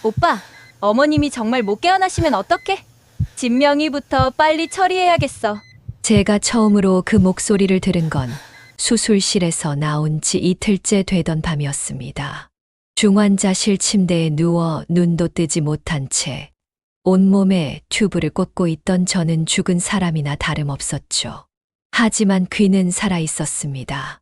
오빠, 어머님이 정말 못 깨어나시면 어떡해? 진명이부터 빨리 처리해야겠어. 제가 처음으로 그 목소리를 들은 건 수술실에서 나온 지 이틀째 되던 밤이었습니다. 중환자실 침대에 누워 눈도 뜨지 못한 채 온몸에 튜브를 꽂고 있던 저는 죽은 사람이나 다름없었죠. 하지만 귀는 살아 있었습니다.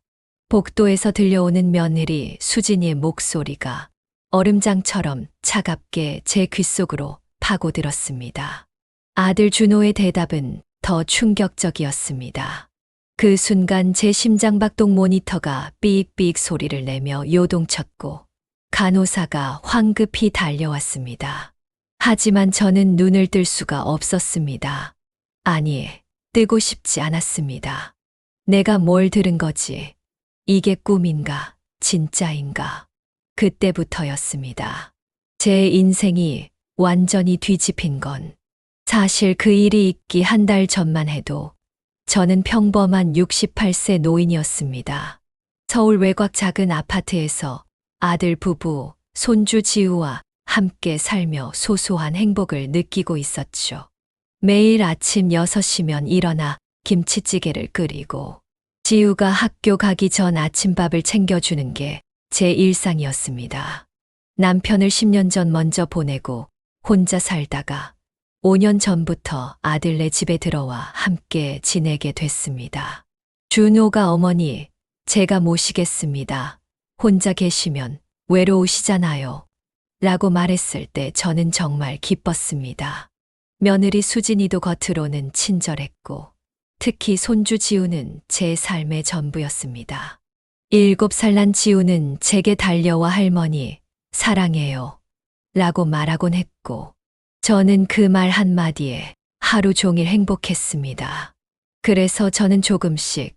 복도에서 들려오는 며느리 수진이의 목소리가 얼음장처럼 차갑게 제 귓속으로 파고들었습니다. 아들 준호의 대답은 더 충격적이었습니다. 그 순간 제 심장박동 모니터가 삑삑 소리를 내며 요동쳤고 간호사가 황급히 달려왔습니다. 하지만 저는 눈을 뜰 수가 없었습니다. 아니, 뜨고 싶지 않았습니다. 내가 뭘 들은 거지? 이게 꿈인가, 진짜인가? 그때부터였습니다. 제 인생이 완전히 뒤집힌 건 사실 그 일이 있기 한 달 전만 해도 저는 평범한 68세 노인이었습니다. 서울 외곽 작은 아파트에서 아들 부부, 손주 지우와 함께 살며 소소한 행복을 느끼고 있었죠. 매일 아침 6시면 일어나 김치찌개를 끓이고 지우가 학교 가기 전 아침밥을 챙겨주는 게 제 일상이었습니다. 남편을 10년 전 먼저 보내고 혼자 살다가 5년 전부터 아들네 집에 들어와 함께 지내게 됐습니다. 준호가 어머니, 제가 모시겠습니다. 혼자 계시면 외로우시잖아요. 라고 말했을 때 저는 정말 기뻤습니다. 며느리 수진이도 겉으로는 친절했고 특히 손주 지우는 제 삶의 전부였습니다. 7살 난 지우는 제게 달려와 할머니, 사랑해요. 라고 말하곤 했고 저는 그 말 한마디에 하루 종일 행복했습니다. 그래서 저는 조금씩,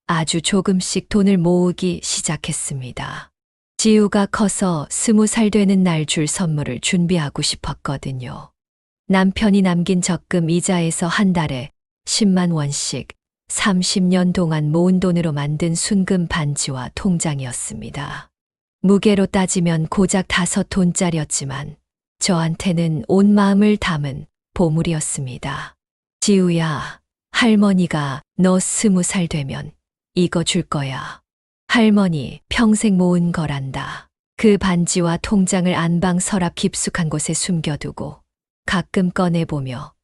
아주 조금씩 돈을 모으기 시작했습니다. 지우가 커서 20살 되는 날 줄 선물을 준비하고 싶었거든요. 남편이 남긴 적금 이자에서 한 달에 10만 원씩 30년 동안 모은 돈으로 만든 순금 반지와 통장이었습니다. 무게로 따지면 고작 5돈짜리였지만 저한테는 온 마음을 담은 보물이었습니다. 지우야, 할머니가 너 20살 되면 이거 줄 거야. 할머니 평생 모은 거란다. 그 반지와 통장을 안방 서랍 깊숙한 곳에 숨겨두고 가끔 꺼내보며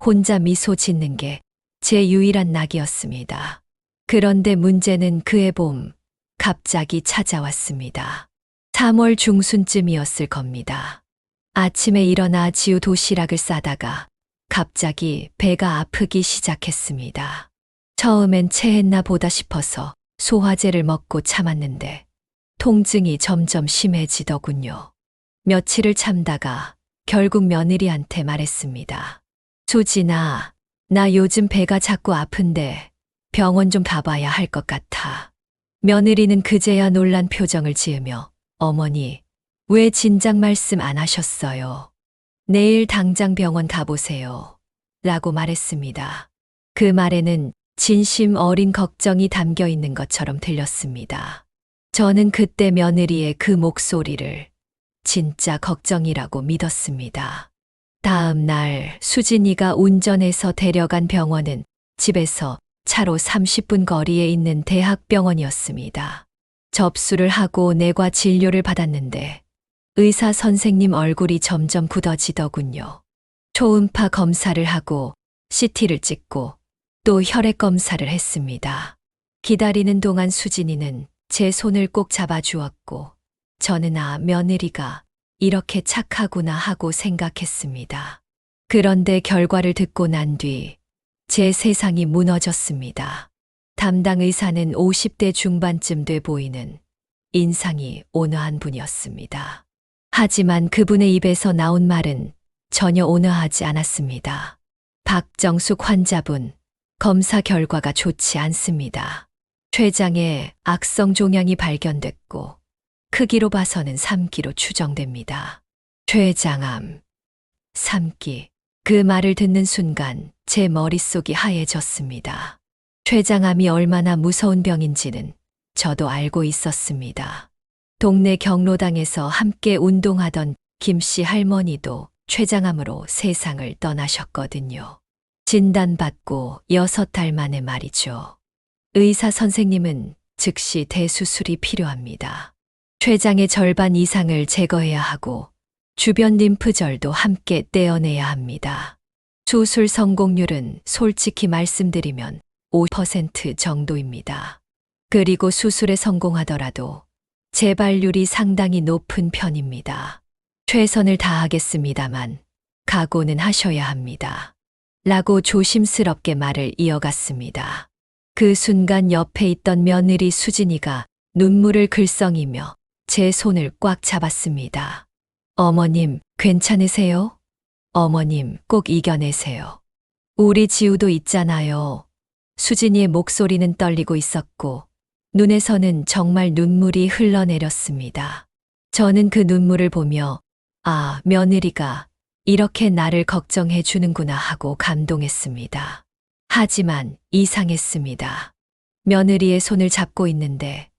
혼자 미소 짓는 게 제 유일한 낙이었습니다. 그런데 문제는 그해 봄 갑자기 찾아왔습니다. 3월 중순쯤이었을 겁니다. 아침에 일어나 지우 도시락을 싸다가 갑자기 배가 아프기 시작했습니다. 처음엔 체했나 보다 싶어서 소화제를 먹고 참았는데 통증이 점점 심해지더군요. 며칠을 참다가 결국 며느리한테 말했습니다. 수진아, 나 요즘 배가 자꾸 아픈데 병원 좀 가봐야 할 것 같아. 며느리는 그제야 놀란 표정을 지으며 어머니, 왜 진작 말씀 안 하셨어요? 내일 당장 병원 가보세요. 라고 말했습니다. 그 말에는 진심 어린 걱정이 담겨 있는 것처럼 들렸습니다. 저는 그때 며느리의 그 목소리를 진짜 걱정이라고 믿었습니다. 다음 날 수진이가 운전해서 데려간 병원은 집에서 차로 30분 거리에 있는 대학병원이었습니다. 접수를 하고 내과 진료를 받았는데 의사 선생님 얼굴이 점점 굳어지더군요. 초음파 검사를 하고 CT를 찍고 또 혈액 검사를 했습니다. 기다리는 동안 수진이는 제 손을 꼭 잡아주었고 저는 며느리가 이렇게 착하구나 하고 생각했습니다. 그런데 결과를 듣고 난 뒤 제 세상이 무너졌습니다. 담당 의사는 50대 중반쯤 돼 보이는 인상이 온화한 분이었습니다. 하지만 그분의 입에서 나온 말은 전혀 온화하지 않았습니다. 박정숙 환자분, 검사 결과가 좋지 않습니다. 췌장에 악성 종양이 발견됐고 크기로 봐서는 3기로 추정됩니다. 췌장암, 3기. 그 말을 듣는 순간 제 머릿속이 하얘졌습니다. 췌장암이 얼마나 무서운 병인지는 저도 알고 있었습니다. 동네 경로당에서 함께 운동하던 김씨 할머니도 췌장암으로 세상을 떠나셨거든요. 진단받고 6달 만에 말이죠. 의사 선생님은 즉시 대수술이 필요합니다. 췌장의 절반 이상을 제거해야 하고 주변 림프절도 함께 떼어내야 합니다. 수술 성공률은 솔직히 말씀드리면 5% 정도입니다. 그리고 수술에 성공하더라도 재발률이 상당히 높은 편입니다. 최선을 다하겠습니다만 각오는 하셔야 합니다. 라고 조심스럽게 말을 이어갔습니다. 그 순간 옆에 있던 며느리 수진이가 눈물을 글썽이며 제 손을 꽉 잡았습니다. 어머님, 괜찮으세요? 어머님, 꼭 이겨내세요. 우리 지우도 있잖아요. 수진이의 목소리는 떨리고 있었고 눈에서는 정말 눈물이 흘러내렸습니다. 저는 그 눈물을 보며 아, 며느리가 이렇게 나를 걱정해 주는구나 하고 감동했습니다. 하지만 이상했습니다. 며느리의 손을 잡고 있는데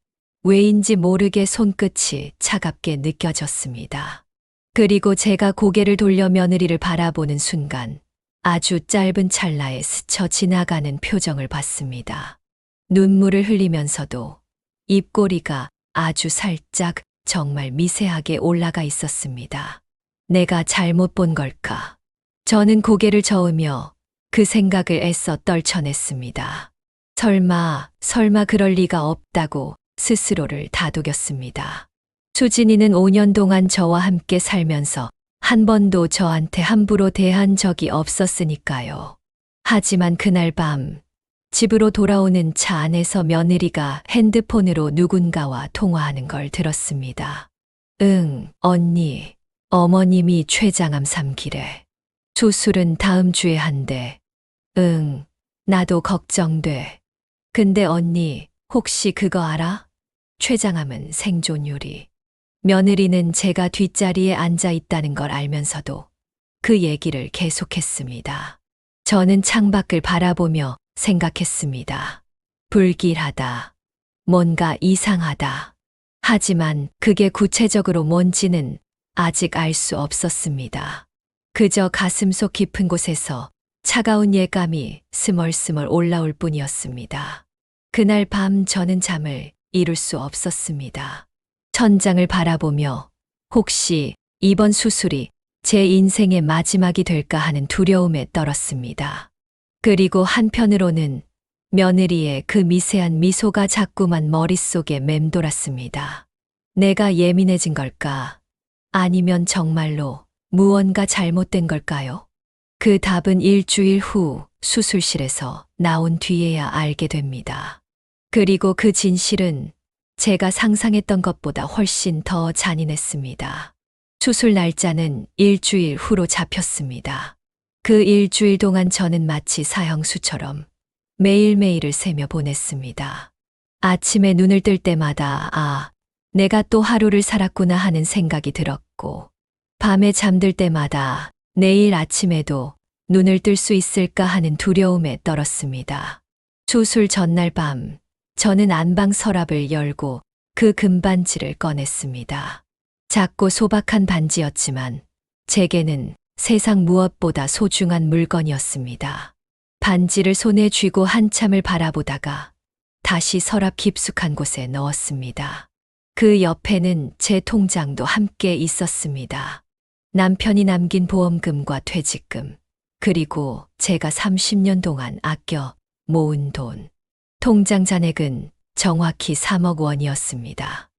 왜인지 모르게 손끝이 차갑게 느껴졌습니다. 그리고 제가 고개를 돌려 며느리를 바라보는 순간 아주 짧은 찰나에 스쳐 지나가는 표정을 봤습니다. 눈물을 흘리면서도 입꼬리가 아주 살짝 정말 미세하게 올라가 있었습니다. 내가 잘못 본 걸까? 저는 고개를 저으며 그 생각을 애써 떨쳐냈습니다. 설마 그럴 리가 없다고 스스로를 다독였습니다. 수진이는 5년 동안 저와 함께 살면서 한 번도 저한테 함부로 대한 적이 없었으니까요. 하지만 그날 밤 집으로 돌아오는 차 안에서 며느리가 핸드폰으로 누군가와 통화하는 걸 들었습니다. 응, 언니, 어머님이 췌장암 3기래. 수술은 다음 주에 한대. 응, 나도 걱정돼. 근데 언니, 혹시 그거 알아? 췌장암은 생존율이. 며느리는 제가 뒷자리에 앉아 있다는 걸 알면서도 그 얘기를 계속했습니다. 저는 창밖을 바라보며 생각했습니다. 불길하다. 뭔가 이상하다. 하지만 그게 구체적으로 뭔지는 아직 알 수 없었습니다. 그저 가슴속 깊은 곳에서 차가운 예감이 스멀스멀 올라올 뿐이었습니다. 그날 밤 저는 잠을 이룰 수 없었습니다. 천장을 바라보며 혹시 이번 수술이 제 인생의 마지막이 될까 하는 두려움에 떨었습니다. 그리고 한편으로는 며느리의 그 미세한 미소가 자꾸만 머릿속에 맴돌았습니다. 내가 예민해진 걸까? 아니면 정말로 무언가 잘못된 걸까요? 그 답은 일주일 후 수술실에서 나온 뒤에야 알게 됩니다. 그리고 그 진실은 제가 상상했던 것보다 훨씬 더 잔인했습니다. 수술 날짜는 일주일 후로 잡혔습니다. 그 일주일 동안 저는 마치 사형수처럼 매일매일을 새며 보냈습니다. 아침에 눈을 뜰 때마다 아, 내가 또 하루를 살았구나 하는 생각이 들었고 밤에 잠들 때마다 내일 아침에도 눈을 뜰 수 있을까 하는 두려움에 떨었습니다. 수술 전날 밤 저는 안방 서랍을 열고 그 금반지를 꺼냈습니다. 작고 소박한 반지였지만 제게는 세상 무엇보다 소중한 물건이었습니다. 반지를 손에 쥐고 한참을 바라보다가 다시 서랍 깊숙한 곳에 넣었습니다. 그 옆에는 제 통장도 함께 있었습니다. 남편이 남긴 보험금과 퇴직금, 그리고 제가 30년 동안 아껴 모은 돈. 통장 잔액은 정확히 3억 원이었습니다.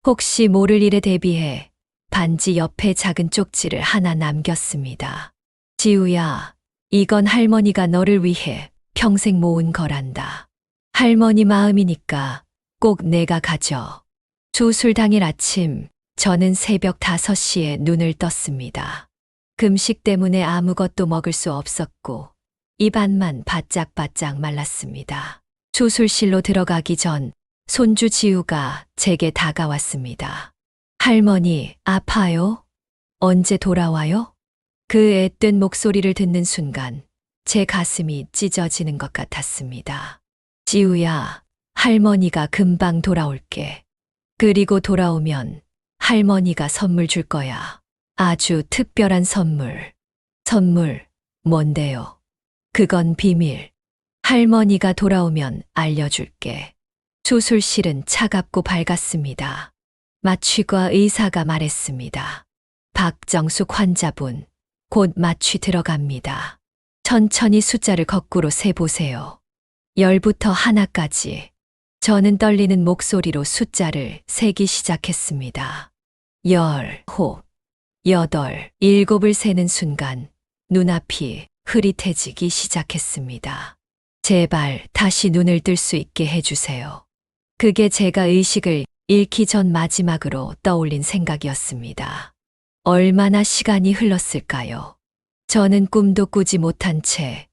혹시 모를 일에 대비해 반지 옆에 작은 쪽지를 하나 남겼습니다. 지우야, 이건 할머니가 너를 위해 평생 모은 거란다. 할머니 마음이니까 꼭 내가 가져. 수술 당일 아침 저는 새벽 5시에 눈을 떴습니다. 금식 때문에 아무것도 먹을 수 없었고 입 안만 바짝바짝 말랐습니다. 수술실로 들어가기 전 손주 지우가 제게 다가왔습니다. 할머니, 아파요? 언제 돌아와요? 그 앳된 목소리를 듣는 순간 제 가슴이 찢어지는 것 같았습니다. 지우야, 할머니가 금방 돌아올게. 그리고 돌아오면 할머니가 선물 줄 거야. 아주 특별한 선물. 선물, 뭔데요? 그건 비밀. 할머니가 돌아오면 알려줄게. 수술실은 차갑고 밝았습니다. 마취과 의사가 말했습니다. 박정숙 환자분, 곧 마취 들어갑니다. 천천히 숫자를 거꾸로 세보세요. 10부터 하나까지. 저는 떨리는 목소리로 숫자를 세기 시작했습니다. 10, 홉, 8, 7을 세는 순간 눈앞이 흐릿해지기 시작했습니다. 제발 다시 눈을 뜰 수 있게 해주세요. 그게 제가 의식을 잃기 전 마지막으로 떠올린 생각이었습니다. 얼마나 시간이 흘렀을까요? 저는 꿈도 꾸지 못한 채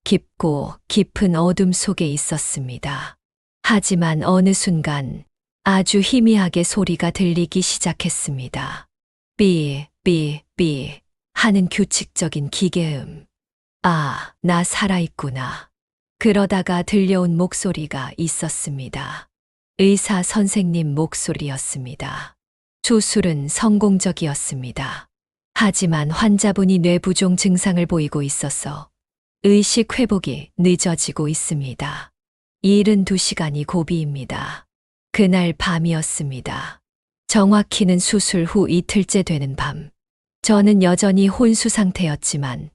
깊고 깊은 어둠 속에 있었습니다. 하지만 어느 순간 아주 희미하게 소리가 들리기 시작했습니다. 삐, 삐, 삐 하는 규칙적인 기계음. 아, 나 살아있구나. 그러다가 들려온 목소리가 있었습니다. 의사 선생님 목소리였습니다. 수술은 성공적이었습니다. 하지만 환자분이 뇌부종 증상을 보이고 있어서 의식 회복이 늦어지고 있습니다. 72시간이 고비입니다. 그날 밤이었습니다. 정확히는 수술 후 이틀째 되는 밤. 저는 여전히 혼수 상태였지만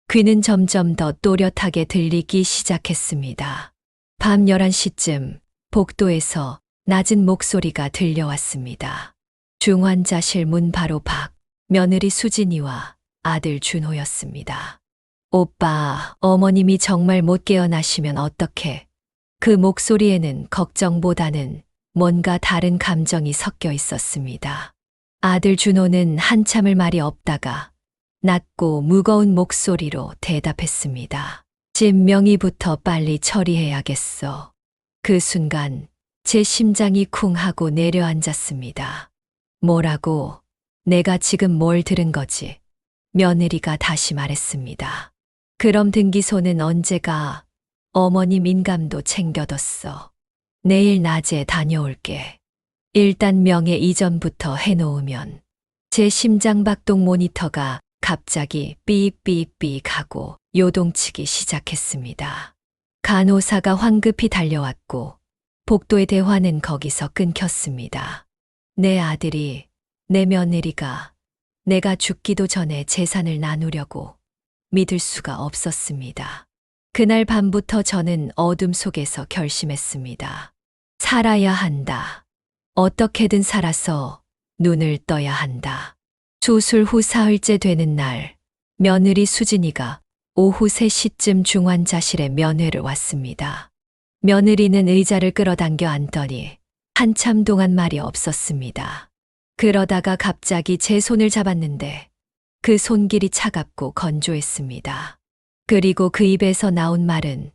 귀는 점점 더 또렷하게 들리기 시작했습니다. 밤 11시쯤 복도에서 낮은 목소리가 들려왔습니다. 중환자실 문 바로 밖, 며느리 수진이와 아들 준호였습니다. 오빠, 어머님이 정말 못 깨어나시면 어떡해? 그 목소리에는 걱정보다는 뭔가 다른 감정이 섞여 있었습니다. 아들 준호는 한참을 말이 없다가 낮고 무거운 목소리로 대답했습니다. 집 명의부터 빨리 처리해야겠어. 그 순간 제 심장이 쿵 하고 내려앉았습니다. 뭐라고? 내가 지금 뭘 들은 거지? 며느리가 다시 말했습니다. 그럼 등기소는 언제 가? 어머님 인감도 챙겨뒀어. 내일 낮에 다녀올게. 일단 명예 이전부터 해놓으면. 제 심장박동 모니터가 갑자기 삐삐삐 하고 요동치기 시작했습니다. 간호사가 황급히 달려왔고 복도의 대화는 거기서 끊겼습니다. 내 아들이, 내 며느리가 내가 죽기도 전에 재산을 나누려고 믿을 수가 없었습니다. 그날 밤부터 저는 어둠 속에서 결심했습니다. 살아야 한다. 어떻게든 살아서 눈을 떠야 한다. 수술 후 사흘째 되는 날, 며느리 수진이가 오후 3시쯤 중환자실에 면회를 왔습니다. 며느리는 의자를 끌어당겨 앉더니 한참 동안 말이 없었습니다. 그러다가 갑자기 제 손을 잡았는데 그 손길이 차갑고 건조했습니다. 그리고 그 입에서 나온 말은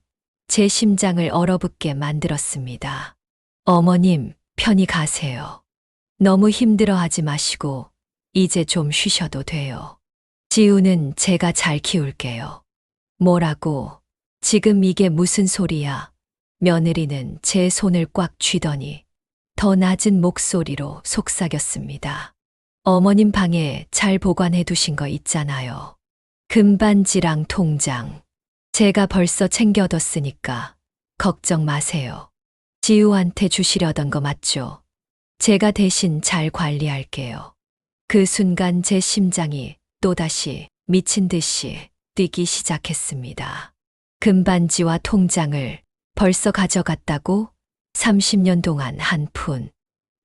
제 심장을 얼어붙게 만들었습니다. 어머님, 편히 가세요. 너무 힘들어하지 마시고 이제 좀 쉬셔도 돼요. 지우는 제가 잘 키울게요. 뭐라고? 지금 이게 무슨 소리야? 며느리는 제 손을 꽉 쥐더니 더 낮은 목소리로 속삭였습니다. 어머님 방에 잘 보관해 두신 거 있잖아요. 금반지랑 통장. 제가 벌써 챙겨뒀으니까 걱정 마세요. 지우한테 주시려던 거 맞죠? 제가 대신 잘 관리할게요. 그 순간 제 심장이 또다시 미친 듯이 뛰기 시작했습니다. 금반지와 통장을 벌써 가져갔다고? 30년 동안 한 푼,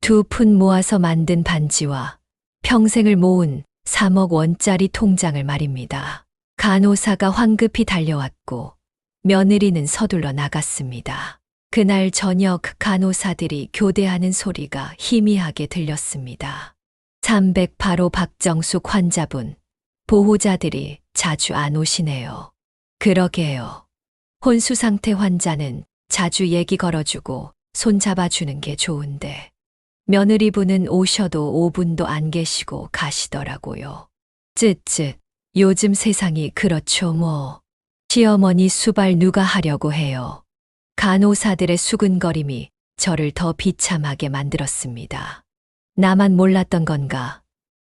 2푼 모아서 만든 반지와 평생을 모은 3억 원짜리 통장을 말입니다. 간호사가 황급히 달려왔고 며느리는 서둘러 나갔습니다. 그날 저녁 간호사들이 교대하는 소리가 희미하게 들렸습니다. 308호 박정숙 환자분, 보호자들이 자주 안 오시네요. 그러게요. 혼수 상태 환자는 자주 얘기 걸어주고 손 잡아주는 게 좋은데 며느리분은 오셔도 5분도 안 계시고 가시더라고요. 쯧쯧, 요즘 세상이 그렇죠 뭐. 시어머니 수발 누가 하려고 해요. 간호사들의 수근거림이 저를 더 비참하게 만들었습니다. 나만 몰랐던 건가?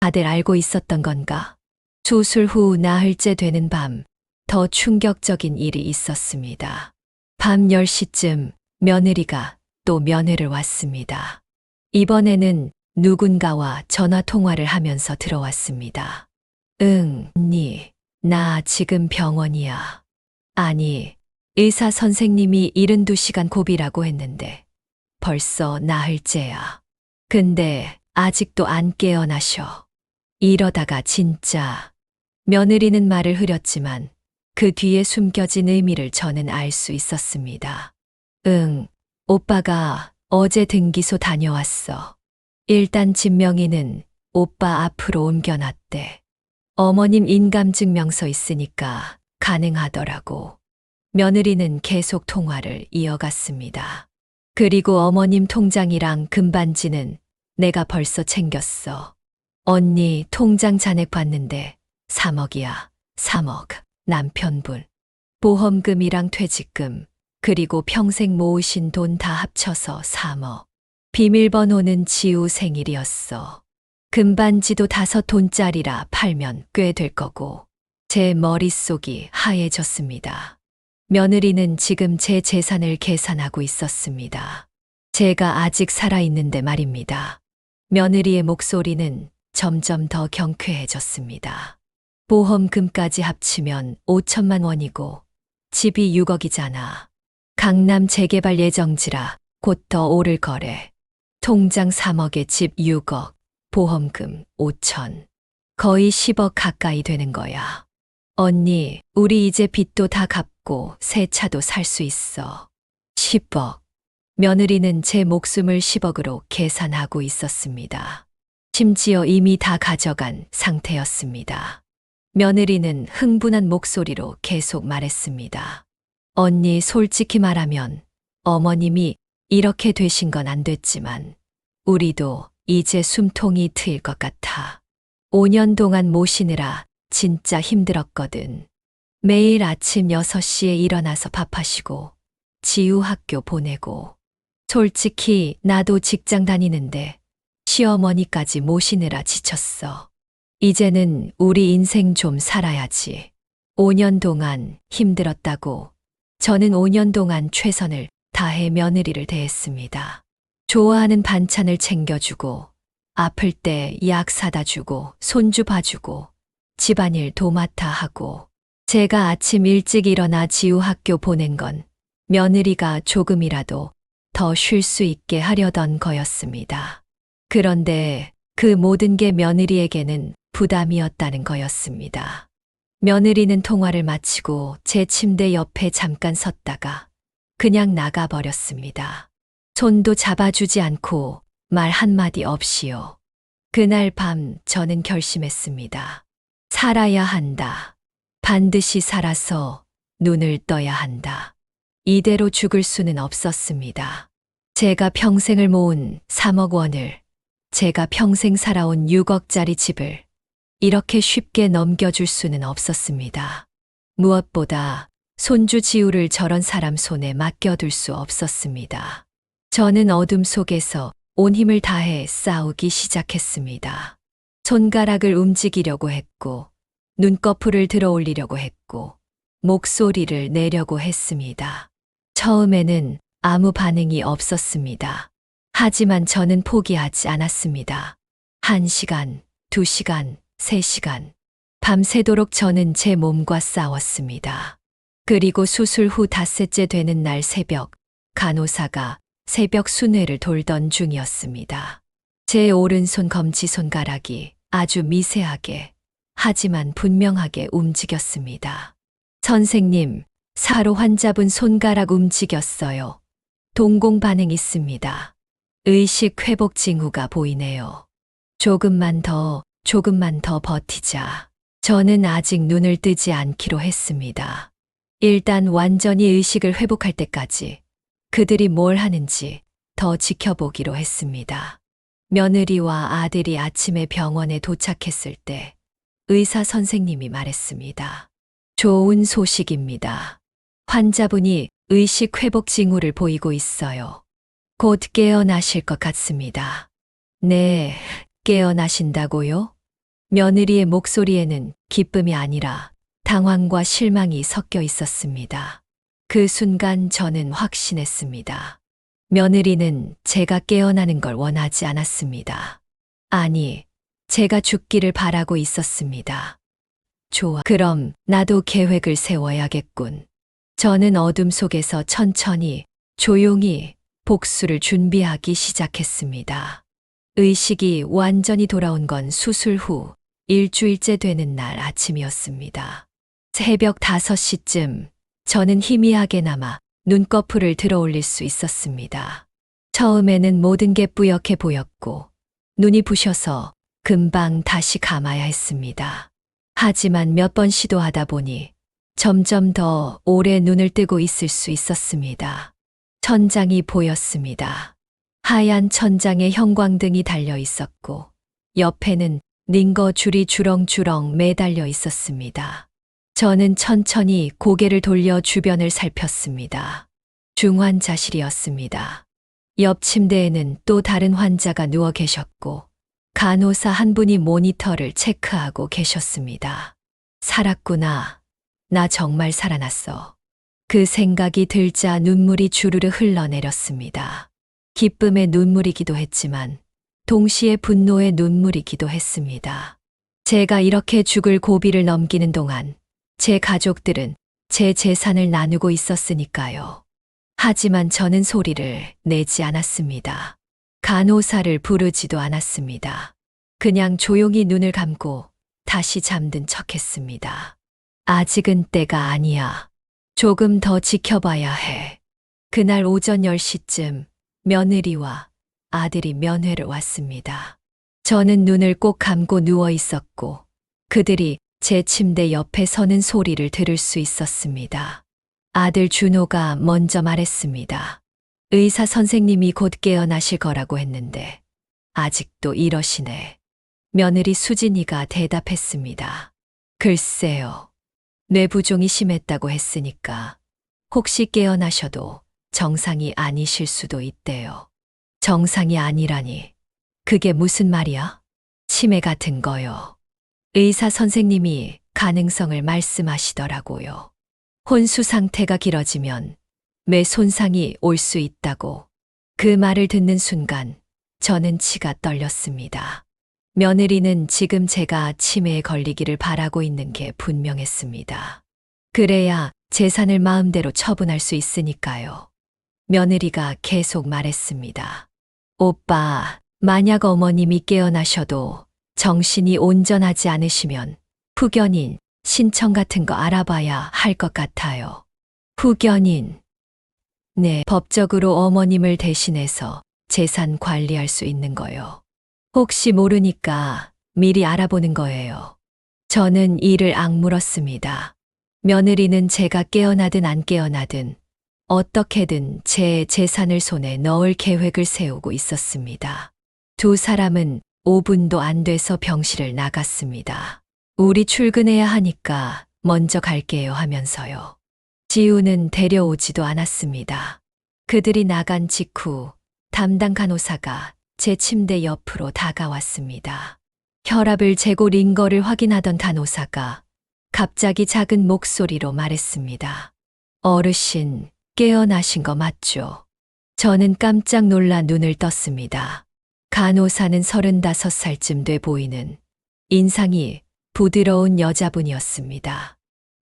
다들 알고 있었던 건가? 수술 후 나흘째 되는 밤, 더 충격적인 일이 있었습니다. 밤 10시쯤 며느리가 또 면회를 왔습니다. 이번에는 누군가와 전화 통화를 하면서 들어왔습니다. 응, 언니, 나 지금 병원이야. 아니, 의사 선생님이 72시간 고비라고 했는데 벌써 나흘째야. 근데 아직도 안 깨어나셔. 이러다가 진짜. 며느리는 말을 흐렸지만 그 뒤에 숨겨진 의미를 저는 알 수 있었습니다. 응, 오빠가 어제 등기소 다녀왔어. 일단 진명이는 오빠 앞으로 옮겨놨대. 어머님 인감증명서 있으니까 가능하더라고. 며느리는 계속 통화를 이어갔습니다. 그리고 어머님 통장이랑 금반지는 내가 벌써 챙겼어. 언니 통장 잔액 봤는데 3억이야. 3억. 남편분. 보험금이랑 퇴직금, 그리고 평생 모으신 돈 다 합쳐서 3억. 비밀번호는 지우 생일이었어. 금반지도 5돈짜리라 팔면 꽤 될 거고. 제 머릿속이 하얘졌습니다. 며느리는 지금 제 재산을 계산하고 있었습니다. 제가 아직 살아있는데 말입니다. 며느리의 목소리는 점점 더 경쾌해졌습니다. 보험금까지 합치면 5천만 원이고 집이 6억이잖아. 강남 재개발 예정지라 곧 더 오를 거래. 통장 3억에 집 6억, 보험금 5천. 거의 10억 가까이 되는 거야. 언니, 우리 이제 빚도 다 갚고 새 차도 살 수 있어. 10억. 며느리는 제 목숨을 10억으로 계산하고 있었습니다. 심지어 이미 다 가져간 상태였습니다. 며느리는 흥분한 목소리로 계속 말했습니다. 언니, 솔직히 말하면 어머님이 이렇게 되신 건 안 됐지만 우리도 이제 숨통이 트일 것 같아. 5년 동안 모시느라 진짜 힘들었거든. 매일 아침 6시에 일어나서 밥하시고 지우 학교 보내고. 솔직히 나도 직장 다니는데 시어머니까지 모시느라 지쳤어. 이제는 우리 인생 좀 살아야지. 5년 동안 힘들었다고. 저는 5년 동안 최선을 다해 며느리를 대했습니다. 좋아하는 반찬을 챙겨주고, 아플 때 약 사다 주고, 손주 봐주고, 집안일 도맡아 하고. 제가 아침 일찍 일어나 지우 학교 보낸 건 며느리가 조금이라도 더 쉴 수 있게 하려던 거였습니다. 그런데 그 모든 게 며느리에게는 부담이었다는 거였습니다. 며느리는 통화를 마치고 제 침대 옆에 잠깐 섰다가 그냥 나가버렸습니다. 손도 잡아주지 않고 말 한마디 없이요. 그날 밤 저는 결심했습니다. 살아야 한다. 반드시 살아서 눈을 떠야 한다. 이대로 죽을 수는 없었습니다. 제가 평생을 모은 3억 원을, 제가 평생 살아온 6억짜리 집을 이렇게 쉽게 넘겨줄 수는 없었습니다. 무엇보다 손주 지우를 저런 사람 손에 맡겨둘 수 없었습니다. 저는 어둠 속에서 온 힘을 다해 싸우기 시작했습니다. 손가락을 움직이려고 했고, 눈꺼풀을 들어 올리려고 했고, 목소리를 내려고 했습니다. 처음에는 아무 반응이 없었습니다. 하지만 저는 포기하지 않았습니다. 1시간, 2시간, 3시간. 밤새도록 저는 제 몸과 싸웠습니다. 그리고 수술 후 닷새째 되는 날 새벽, 간호사가 새벽 순회를 돌던 중이었습니다. 제 오른손 검지손가락이 아주 미세하게, 하지만 분명하게 움직였습니다. 선생님, 사로 환자분 손가락 움직였어요. 동공 반응 있습니다. 의식 회복 징후가 보이네요. 조금만 더 버티자. 저는 아직 눈을 뜨지 않기로 했습니다. 일단 완전히 의식을 회복할 때까지 그들이 뭘 하는지 더 지켜보기로 했습니다. 며느리와 아들이 아침에 병원에 도착했을 때 의사 선생님이 말했습니다. 좋은 소식입니다. 환자분이 의식 회복 징후를 보이고 있어요. 곧 깨어나실 것 같습니다. 네, 깨어나신다고요? 며느리의 목소리에는 기쁨이 아니라 당황과 실망이 섞여 있었습니다. 그 순간 저는 확신했습니다. 며느리는 제가 깨어나는 걸 원하지 않았습니다. 아니, 제가 죽기를 바라고 있었습니다. 좋아. 그럼 나도 계획을 세워야겠군. 저는 어둠 속에서 천천히, 조용히 복수를 준비하기 시작했습니다. 의식이 완전히 돌아온 건 수술 후 일주일째 되는 날 아침이었습니다. 새벽 5시쯤 저는 희미하게나마 눈꺼풀을 들어 올릴 수 있었습니다. 처음에는 모든 게 뿌옇게 보였고 눈이 부셔서 금방 다시 감아야 했습니다. 하지만 몇 번 시도하다 보니 점점 더 오래 눈을 뜨고 있을 수 있었습니다. 천장이 보였습니다. 하얀 천장에 형광등이 달려 있었고 옆에는 링거 줄이 주렁주렁 매달려 있었습니다. 저는 천천히 고개를 돌려 주변을 살폈습니다. 중환자실이었습니다. 옆 침대에는 또 다른 환자가 누워 계셨고 간호사 한 분이 모니터를 체크하고 계셨습니다. 살았구나. 나 정말 살아났어. 그 생각이 들자 눈물이 주르르 흘러내렸습니다. 기쁨의 눈물이기도 했지만 동시에 분노의 눈물이기도 했습니다. 제가 이렇게 죽을 고비를 넘기는 동안 제 가족들은 제 재산을 나누고 있었으니까요. 하지만 저는 소리를 내지 않았습니다. 간호사를 부르지도 않았습니다. 그냥 조용히 눈을 감고 다시 잠든 척했습니다. 아직은 때가 아니야. 조금 더 지켜봐야 해. 그날 오전 10시쯤 며느리와 아들이 면회를 왔습니다. 저는 눈을 꼭 감고 누워 있었고 그들이 제 침대 옆에 서는 소리를 들을 수 있었습니다. 아들 준호가 먼저 말했습니다. 의사 선생님이 곧 깨어나실 거라고 했는데 아직도 이러시네. 며느리 수진이가 대답했습니다. 글쎄요. 뇌부종이 심했다고 했으니까 혹시 깨어나셔도 정상이 아니실 수도 있대요. 정상이 아니라니. 그게 무슨 말이야? 치매 같은 거요. 의사 선생님이 가능성을 말씀하시더라고요. 혼수 상태가 길어지면 뇌 손상이 올 수 있다고. 그 말을 듣는 순간 저는 치가 떨렸습니다. 며느리는 지금 제가 치매에 걸리기를 바라고 있는 게 분명했습니다. 그래야 재산을 마음대로 처분할 수 있으니까요. 며느리가 계속 말했습니다. 오빠, 만약 어머님이 깨어나셔도 정신이 온전하지 않으시면 후견인 신청 같은 거 알아봐야 할 것 같아요. 후견인. 네, 법적으로 어머님을 대신해서 재산 관리할 수 있는 거요. 혹시 모르니까 미리 알아보는 거예요. 저는 이를 악물었습니다. 며느리는 제가 깨어나든 안 깨어나든 어떻게든 제 재산을 손에 넣을 계획을 세우고 있었습니다. 두 사람은 5분도 안 돼서 병실을 나갔습니다. 우리 출근해야 하니까 먼저 갈게요 하면서요. 지우는 데려오지도 않았습니다. 그들이 나간 직후 담당 간호사가 제 침대 옆으로 다가왔습니다. 혈압을 재고 링거를 확인하던 간호사가 갑자기 작은 목소리로 말했습니다. 어르신, 깨어나신 거 맞죠? 저는 깜짝 놀라 눈을 떴습니다. 간호사는 35살쯤 돼 보이는 인상이 부드러운 여자분이었습니다.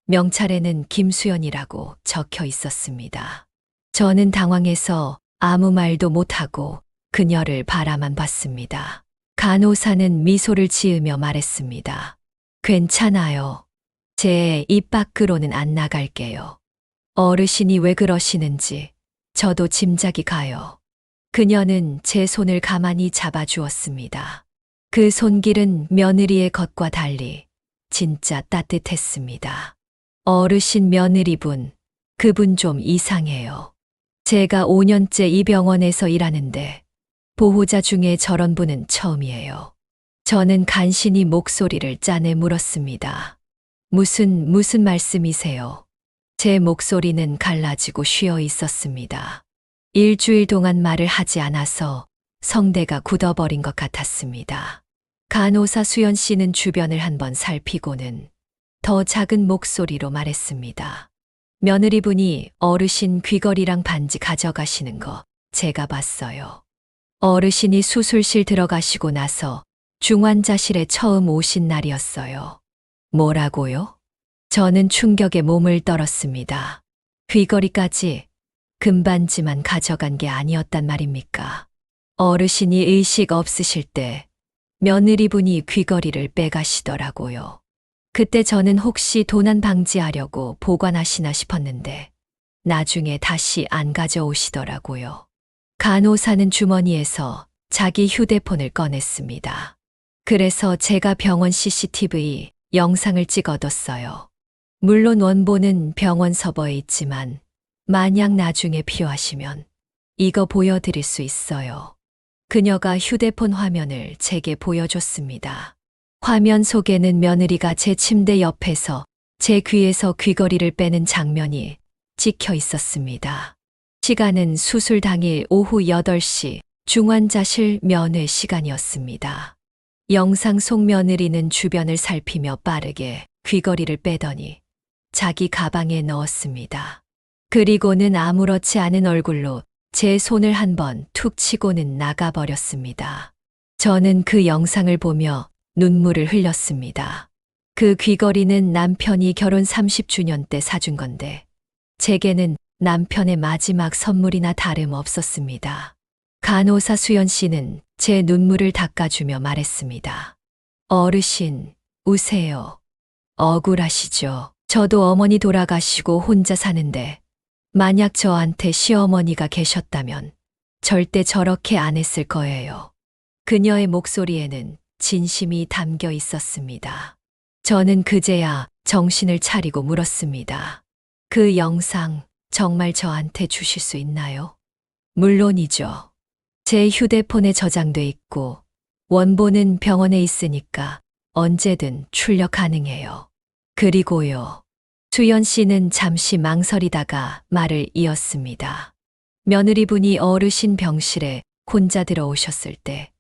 명찰에는 김수연이라고 적혀 있었습니다. 저는 당황해서 아무 말도 못하고 그녀를 바라만 봤습니다. 간호사는 미소를 지으며 말했습니다. 괜찮아요. 제 입 밖으로는 안 나갈게요. 어르신이 왜 그러시는지 저도 짐작이 가요. 그녀는 제 손을 가만히 잡아주었습니다. 그 손길은 며느리의 것과 달리 진짜 따뜻했습니다. 어르신 며느리분, 그분 좀 이상해요. 제가 5년째 이 병원에서 일하는데 보호자 중에 저런 분은 처음이에요. 저는 간신히 목소리를 짜내 물었습니다. 무슨 말씀이세요? 제 목소리는 갈라지고 쉬어 있었습니다. 일주일 동안 말을 하지 않아서 성대가 굳어버린 것 같았습니다. 간호사 수연 씨는 주변을 한번 살피고는 더 작은 목소리로 말했습니다. 며느리분이 어르신 귀걸이랑 반지 가져가시는 거 제가 봤어요. 어르신이 수술실 들어가시고 나서 중환자실에 처음 오신 날이었어요. 뭐라고요? 저는 충격에 몸을 떨었습니다. 귀걸이까지 금반지만 가져간 게 아니었단 말입니까? 어르신이 의식 없으실 때 며느리분이 귀걸이를 빼가시더라고요. 그때 저는 혹시 도난 방지하려고 보관하시나 싶었는데 나중에 다시 안 가져오시더라고요. 간호사는 주머니에서 자기 휴대폰을 꺼냈습니다. 그래서 제가 병원 CCTV 영상을 찍어뒀어요. 물론 원본은 병원 서버에 있지만 만약 나중에 필요하시면 이거 보여드릴 수 있어요. 그녀가 휴대폰 화면을 제게 보여줬습니다. 화면 속에는 며느리가 제 침대 옆에서 제 귀에서 귀걸이를 빼는 장면이 찍혀 있었습니다. 시간은 수술 당일 오후 8시 중환자실 면회 시간이었습니다. 영상 속 며느리는 주변을 살피며 빠르게 귀걸이를 빼더니 자기 가방에 넣었습니다. 그리고는 아무렇지 않은 얼굴로 제 손을 한번 툭 치고는 나가버렸습니다. 저는 그 영상을 보며 눈물을 흘렸습니다. 그 귀걸이는 남편이 결혼 30주년 때 사준 건데 제게는 남편의 마지막 선물이나 다름없었습니다. 간호사 수연 씨는 제 눈물을 닦아주며 말했습니다. 어르신, 우세요. 억울하시죠? 저도 어머니 돌아가시고 혼자 사는데 만약 저한테 시어머니가 계셨다면 절대 저렇게 안 했을 거예요. 그녀의 목소리에는 진심이 담겨 있었습니다. 저는 그제야 정신을 차리고 물었습니다. 그 영상 정말 저한테 주실 수 있나요? 물론이죠. 제 휴대폰에 저장돼 있고 원본은 병원에 있으니까 언제든 출력 가능해요. 그리고요. 수연 씨는 잠시 망설이다가 말을 이었습니다. 며느리분이 어르신 병실에 혼자 들어오셨을 때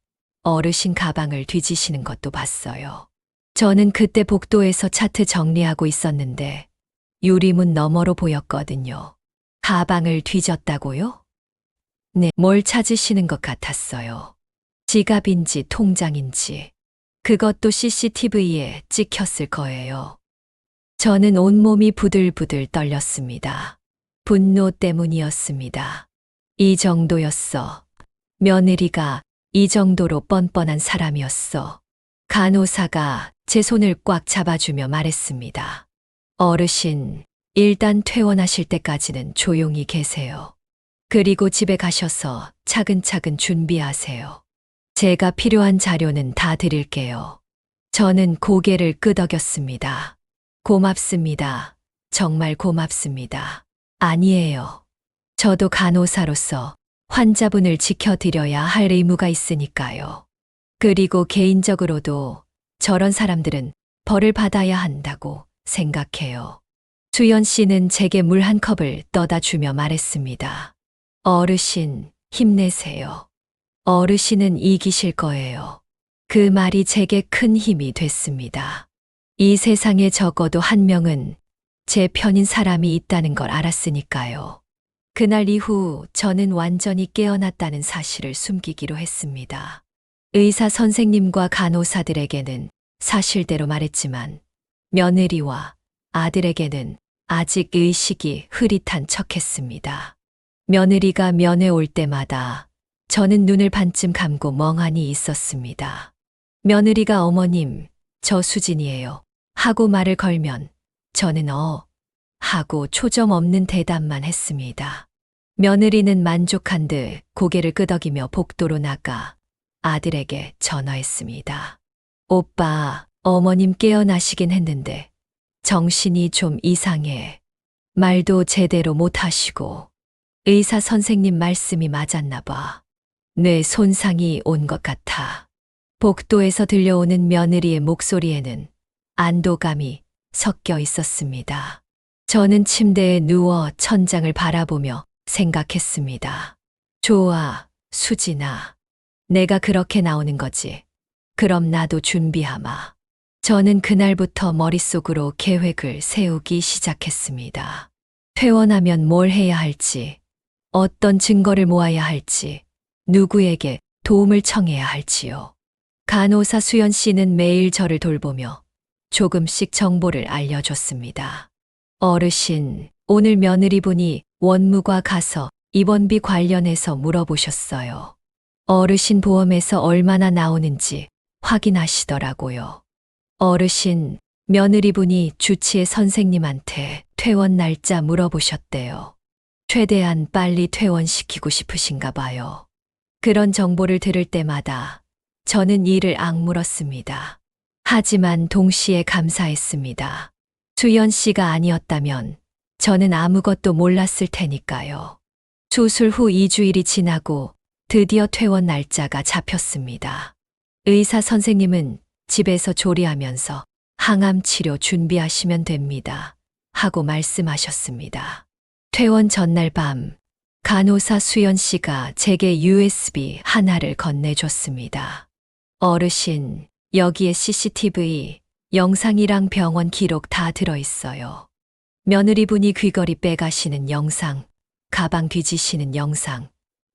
어르신 가방을 뒤지시는 것도 봤어요. 저는 그때 복도에서 차트 정리하고 있었는데 유리문 너머로 보였거든요. 가방을 뒤졌다고요? 네, 뭘 찾으시는 것 같았어요. 지갑인지 통장인지. 그것도 CCTV에 찍혔을 거예요. 저는 온몸이 부들부들 떨렸습니다. 분노 때문이었습니다. 이 정도였어. 며느리가 이 정도로 뻔뻔한 사람이었어. 간호사가 제 손을 꽉 잡아주며 말했습니다. 어르신, 일단 퇴원하실 때까지는 조용히 계세요. 그리고 집에 가셔서 차근차근 준비하세요. 제가 필요한 자료는 다 드릴게요. 저는 고개를 끄덕였습니다. 고맙습니다. 정말 고맙습니다. 아니에요. 저도 간호사로서 환자분을 지켜드려야 할 의무가 있으니까요. 그리고 개인적으로도 저런 사람들은 벌을 받아야 한다고 생각해요. 수연 씨는 제게 물 한 컵을 떠다 주며 말했습니다. 어르신, 힘내세요. 어르신은 이기실 거예요. 그 말이 제게 큰 힘이 됐습니다. 이 세상에 적어도 한 명은 제 편인 사람이 있다는 걸 알았으니까요. 그날 이후 저는 완전히 깨어났다는 사실을 숨기기로 했습니다. 의사 선생님과 간호사들에게는 사실대로 말했지만 며느리와 아들에게는 아직 의식이 흐릿한 척했습니다. 며느리가 면회 올 때마다 저는 눈을 반쯤 감고 멍하니 있었습니다. 며느리가 어머님, 저 수진이에요. 하고 말을 걸면 저는 하고 초점 없는 대답만 했습니다. 며느리는 만족한 듯 고개를 끄덕이며 복도로 나가 아들에게 전화했습니다. 오빠, 어머님 깨어나시긴 했는데 정신이 좀 이상해. 말도 제대로 못하시고 의사 선생님 말씀이 맞았나 봐. 뇌 손상이 온 것 같아. 복도에서 들려오는 며느리의 목소리에는 안도감이 섞여 있었습니다. 저는 침대에 누워 천장을 바라보며 생각했습니다. 좋아, 수진아. 내가 그렇게 나오는 거지. 그럼 나도 준비하마. 저는 그날부터 머릿속으로 계획을 세우기 시작했습니다. 퇴원하면 뭘 해야 할지, 어떤 증거를 모아야 할지, 누구에게 도움을 청해야 할지요. 간호사 수연 씨는 매일 저를 돌보며 조금씩 정보를 알려줬습니다. 어르신, 오늘 며느리분이 원무과 가서 입원비 관련해서 물어보셨어요. 어르신 보험에서 얼마나 나오는지 확인하시더라고요. 어르신, 며느리분이 주치의 선생님한테 퇴원 날짜 물어보셨대요. 최대한 빨리 퇴원시키고 싶으신가 봐요. 그런 정보를 들을 때마다 저는 이를 악물었습니다. 하지만 동시에 감사했습니다. 수연 씨가 아니었다면 저는 아무것도 몰랐을 테니까요. 수술 후 2주일이 지나고 드디어 퇴원 날짜가 잡혔습니다. 의사 선생님은 집에서 조리하면서 항암 치료 준비하시면 됩니다. 하고 말씀하셨습니다. 퇴원 전날 밤, 간호사 수연 씨가 제게 USB 하나를 건네줬습니다. 어르신, 여기에 CCTV, 영상이랑 병원 기록 다 들어있어요. 며느리분이 귀걸이 빼가시는 영상, 가방 뒤지시는 영상,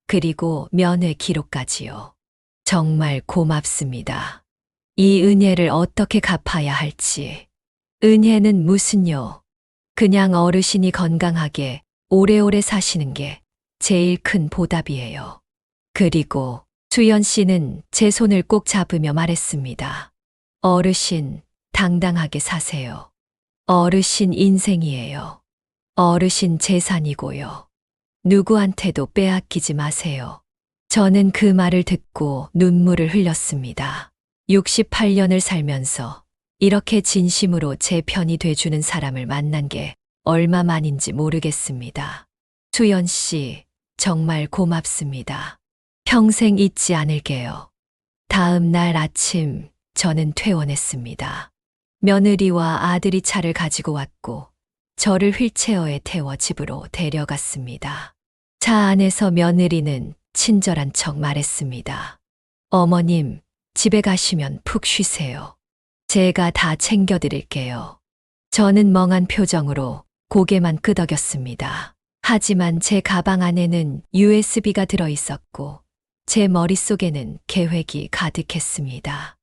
그리고 면회 기록까지요. 정말 고맙습니다. 이 은혜를 어떻게 갚아야 할지. 은혜는 무슨요? 그냥 어르신이 건강하게 오래오래 사시는 게 제일 큰 보답이에요. 그리고 수연 씨는 제 손을 꼭 잡으며 말했습니다. 어르신, 당당하게 사세요. 어르신 인생이에요. 어르신 재산이고요. 누구한테도 빼앗기지 마세요. 저는 그 말을 듣고 눈물을 흘렸습니다. 68년을 살면서 이렇게 진심으로 제 편이 돼주는 사람을 만난 게 얼마만인지 모르겠습니다. 수연 씨, 정말 고맙습니다. 평생 잊지 않을게요. 다음 날 아침, 저는 퇴원했습니다. 며느리와 아들이 차를 가지고 왔고, 저를 휠체어에 태워 집으로 데려갔습니다. 차 안에서 며느리는 친절한 척 말했습니다. 어머님, 집에 가시면 푹 쉬세요. 제가 다 챙겨드릴게요. 저는 멍한 표정으로 고개만 끄덕였습니다. 하지만 제 가방 안에는 USB가 들어있었고, 제 머릿속에는 계획이 가득했습니다.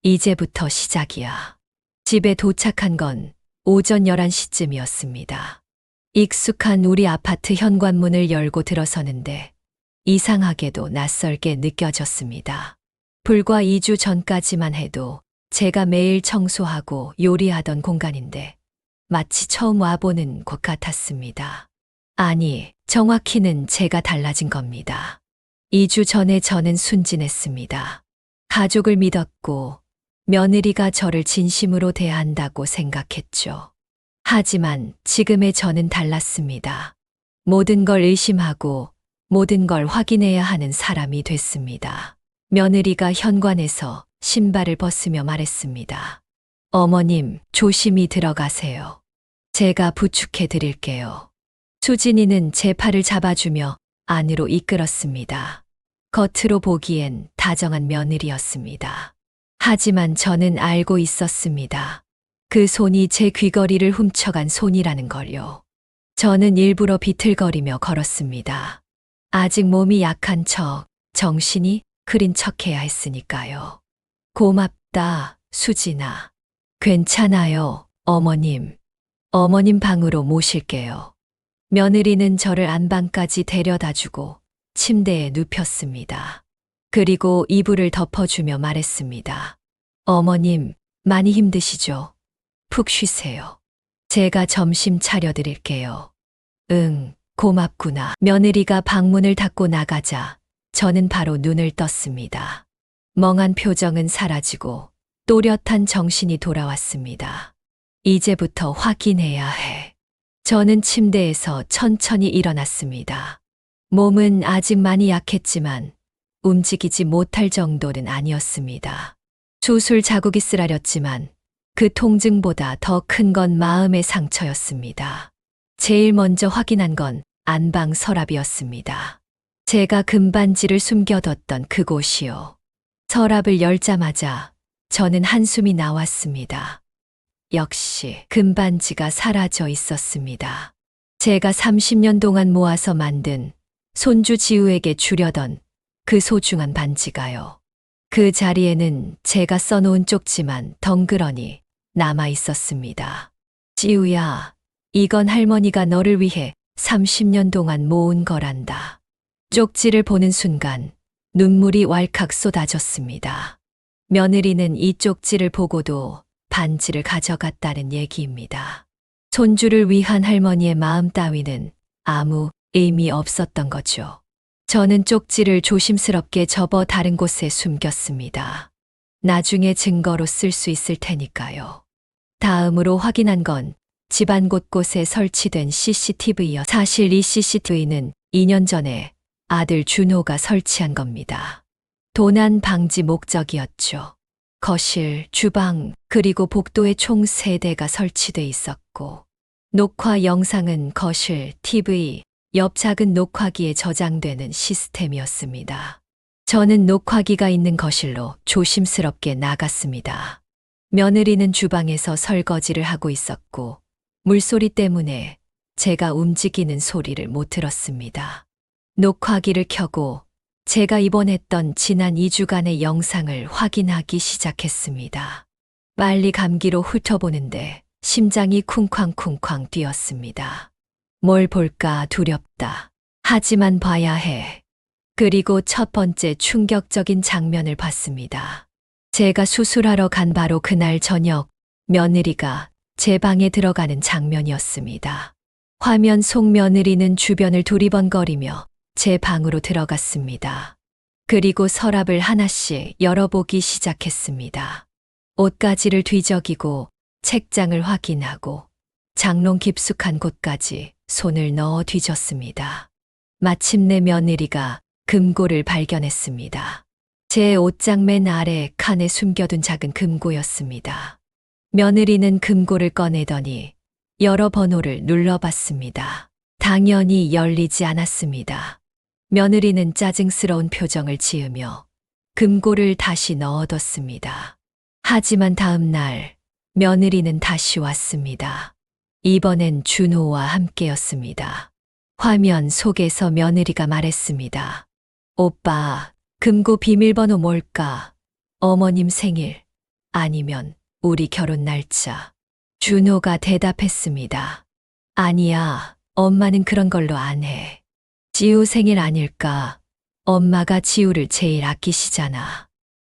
이제부터 시작이야. 집에 도착한 건 오전 11시쯤이었습니다. 익숙한 우리 아파트 현관문을 열고 들어서는데 이상하게도 낯설게 느껴졌습니다. 불과 2주 전까지만 해도 제가 매일 청소하고 요리하던 공간인데 마치 처음 와보는 곳 같았습니다. 아니, 정확히는 제가 달라진 겁니다. 2주 전에 저는 순진했습니다. 가족을 믿었고 며느리가 저를 진심으로 대한다고 생각했죠. 하지만 지금의 저는 달랐습니다. 모든 걸 의심하고 모든 걸 확인해야 하는 사람이 됐습니다. 며느리가 현관에서 신발을 벗으며 말했습니다. 어머님, 조심히 들어가세요. 제가 부축해 드릴게요. 수진이는 제 팔을 잡아주며 안으로 이끌었습니다. 겉으로 보기엔 다정한 며느리였습니다. 하지만 저는 알고 있었습니다. 그 손이 제 귀걸이를 훔쳐간 손이라는 걸요. 저는 일부러 비틀거리며 걸었습니다. 아직 몸이 약한 척, 정신이 흐린 척해야 했으니까요. 고맙다, 수진아. 괜찮아요, 어머님. 어머님 방으로 모실게요. 며느리는 저를 안방까지 데려다주고 침대에 눕혔습니다. 그리고 이불을 덮어주며 말했습니다. 어머님, 많이 힘드시죠? 푹 쉬세요. 제가 점심 차려드릴게요. 응, 고맙구나. 며느리가 방문을 닫고 나가자 저는 바로 눈을 떴습니다. 멍한 표정은 사라지고 또렷한 정신이 돌아왔습니다. 이제부터 확인해야 해. 저는 침대에서 천천히 일어났습니다. 몸은 아직 많이 약했지만 움직이지 못할 정도는 아니었습니다. 수술 자국이 쓰라렸지만 그 통증보다 더 큰 건 마음의 상처였습니다. 제일 먼저 확인한 건 안방 서랍이었습니다. 제가 금반지를 숨겨뒀던 그곳이요. 서랍을 열자마자 저는 한숨이 나왔습니다. 역시 금반지가 사라져 있었습니다. 제가 30년 동안 모아서 만든 손주 지우에게 주려던 그 소중한 반지가요. 그 자리에는 제가 써놓은 쪽지만 덩그러니 남아 있었습니다. 지우야, 이건 할머니가 너를 위해 30년 동안 모은 거란다. 쪽지를 보는 순간 눈물이 왈칵 쏟아졌습니다. 며느리는 이 쪽지를 보고도 반지를 가져갔다는 얘기입니다. 손주를 위한 할머니의 마음 따위는 아무 의미 없었던 거죠. 저는 쪽지를 조심스럽게 접어 다른 곳에 숨겼습니다. 나중에 증거로 쓸 수 있을 테니까요. 다음으로 확인한 건 집안 곳곳에 설치된 CCTV여. 사실 이 CCTV는 2년 전에 아들 준호가 설치한 겁니다. 도난 방지 목적이었죠. 거실, 주방, 그리고 복도에 총 3대가 설치돼 있었고, 녹화 영상은 거실, TV, 옆 작은 녹화기에 저장되는 시스템이었습니다. 저는 녹화기가 있는 거실로 조심스럽게 나갔습니다. 며느리는 주방에서 설거지를 하고 있었고, 물소리 때문에 제가 움직이는 소리를 못 들었습니다. 녹화기를 켜고 제가 입원했던 지난 2주간의 영상을 확인하기 시작했습니다. 빨리 감기로 훑어보는데 심장이 쿵쾅쿵쾅 뛰었습니다. 뭘 볼까 두렵다. 하지만 봐야 해. 그리고 첫 번째 충격적인 장면을 봤습니다. 제가 수술하러 간 바로 그날 저녁, 며느리가 제 방에 들어가는 장면이었습니다. 화면 속 며느리는 주변을 두리번거리며 제 방으로 들어갔습니다. 그리고 서랍을 하나씩 열어보기 시작했습니다. 옷가지를 뒤적이고 책장을 확인하고 장롱 깊숙한 곳까지 손을 넣어 뒤졌습니다. 마침내 며느리가 금고를 발견했습니다. 제 옷장 맨 아래 칸에 숨겨둔 작은 금고였습니다. 며느리는 금고를 꺼내더니 여러 번호를 눌러봤습니다. 당연히 열리지 않았습니다. 며느리는 짜증스러운 표정을 지으며 금고를 다시 넣어뒀습니다. 하지만 다음 날 며느리는 다시 왔습니다. 이번엔 준호와 함께였습니다. 화면 속에서 며느리가 말했습니다. 오빠, 금고 비밀번호 뭘까? 어머님 생일, 아니면 우리 결혼 날짜. 준호가 대답했습니다. 아니야, 엄마는 그런 걸로 안 해. 지우 생일 아닐까? 엄마가 지우를 제일 아끼시잖아.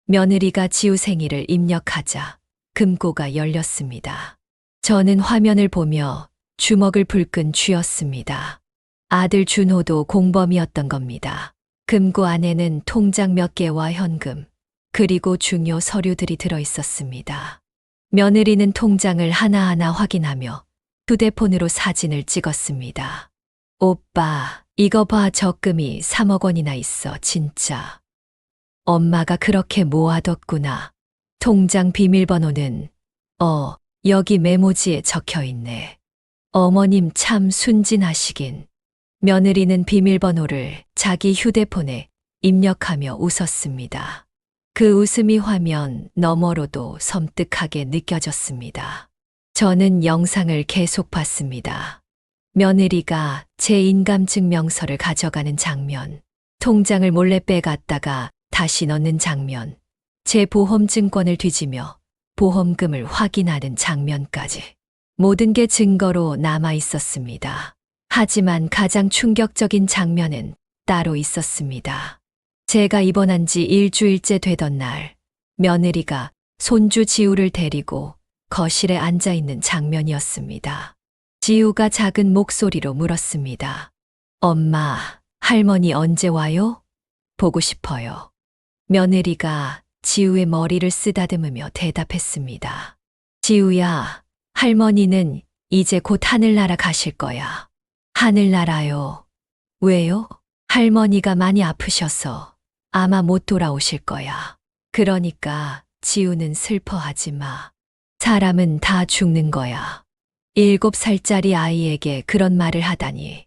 며느리가 지우 생일을 입력하자 금고가 열렸습니다. 저는 화면을 보며 주먹을 불끈 쥐었습니다. 아들 준호도 공범이었던 겁니다. 금고 안에는 통장 몇 개와 현금, 그리고 중요 서류들이 들어 있었습니다. 며느리는 통장을 하나하나 확인하며 휴대폰으로 사진을 찍었습니다. 오빠, 이거 봐, 적금이 3억 원이나 있어, 진짜. 엄마가 그렇게 모아뒀구나. 통장 비밀번호는, 여기 메모지에 적혀 있네. 어머님 참 순진하시긴. 며느리는 비밀번호를 자기 휴대폰에 입력하며 웃었습니다. 그 웃음이 화면 너머로도 섬뜩하게 느껴졌습니다. 저는 영상을 계속 봤습니다. 며느리가 제 인감증명서를 가져가는 장면, 통장을 몰래 빼갔다가 다시 넣는 장면, 제 보험증권을 뒤지며 보험금을 확인하는 장면까지. 모든 게 증거로 남아 있었습니다. 하지만 가장 충격적인 장면은 따로 있었습니다. 제가 입원한 지 일주일째 되던 날, 며느리가 손주 지우를 데리고 거실에 앉아 있는 장면이었습니다. 지우가 작은 목소리로 물었습니다. 엄마, 할머니 언제 와요? 보고 싶어요. 며느리가 지우의 머리를 쓰다듬으며 대답했습니다. 지우야, 할머니는 이제 곧 하늘나라 가실 거야. 하늘나라요? 왜요? 할머니가 많이 아프셔서 아마 못 돌아오실 거야. 그러니까 지우는 슬퍼하지 마. 사람은 다 죽는 거야. 7살짜리 아이에게 그런 말을 하다니.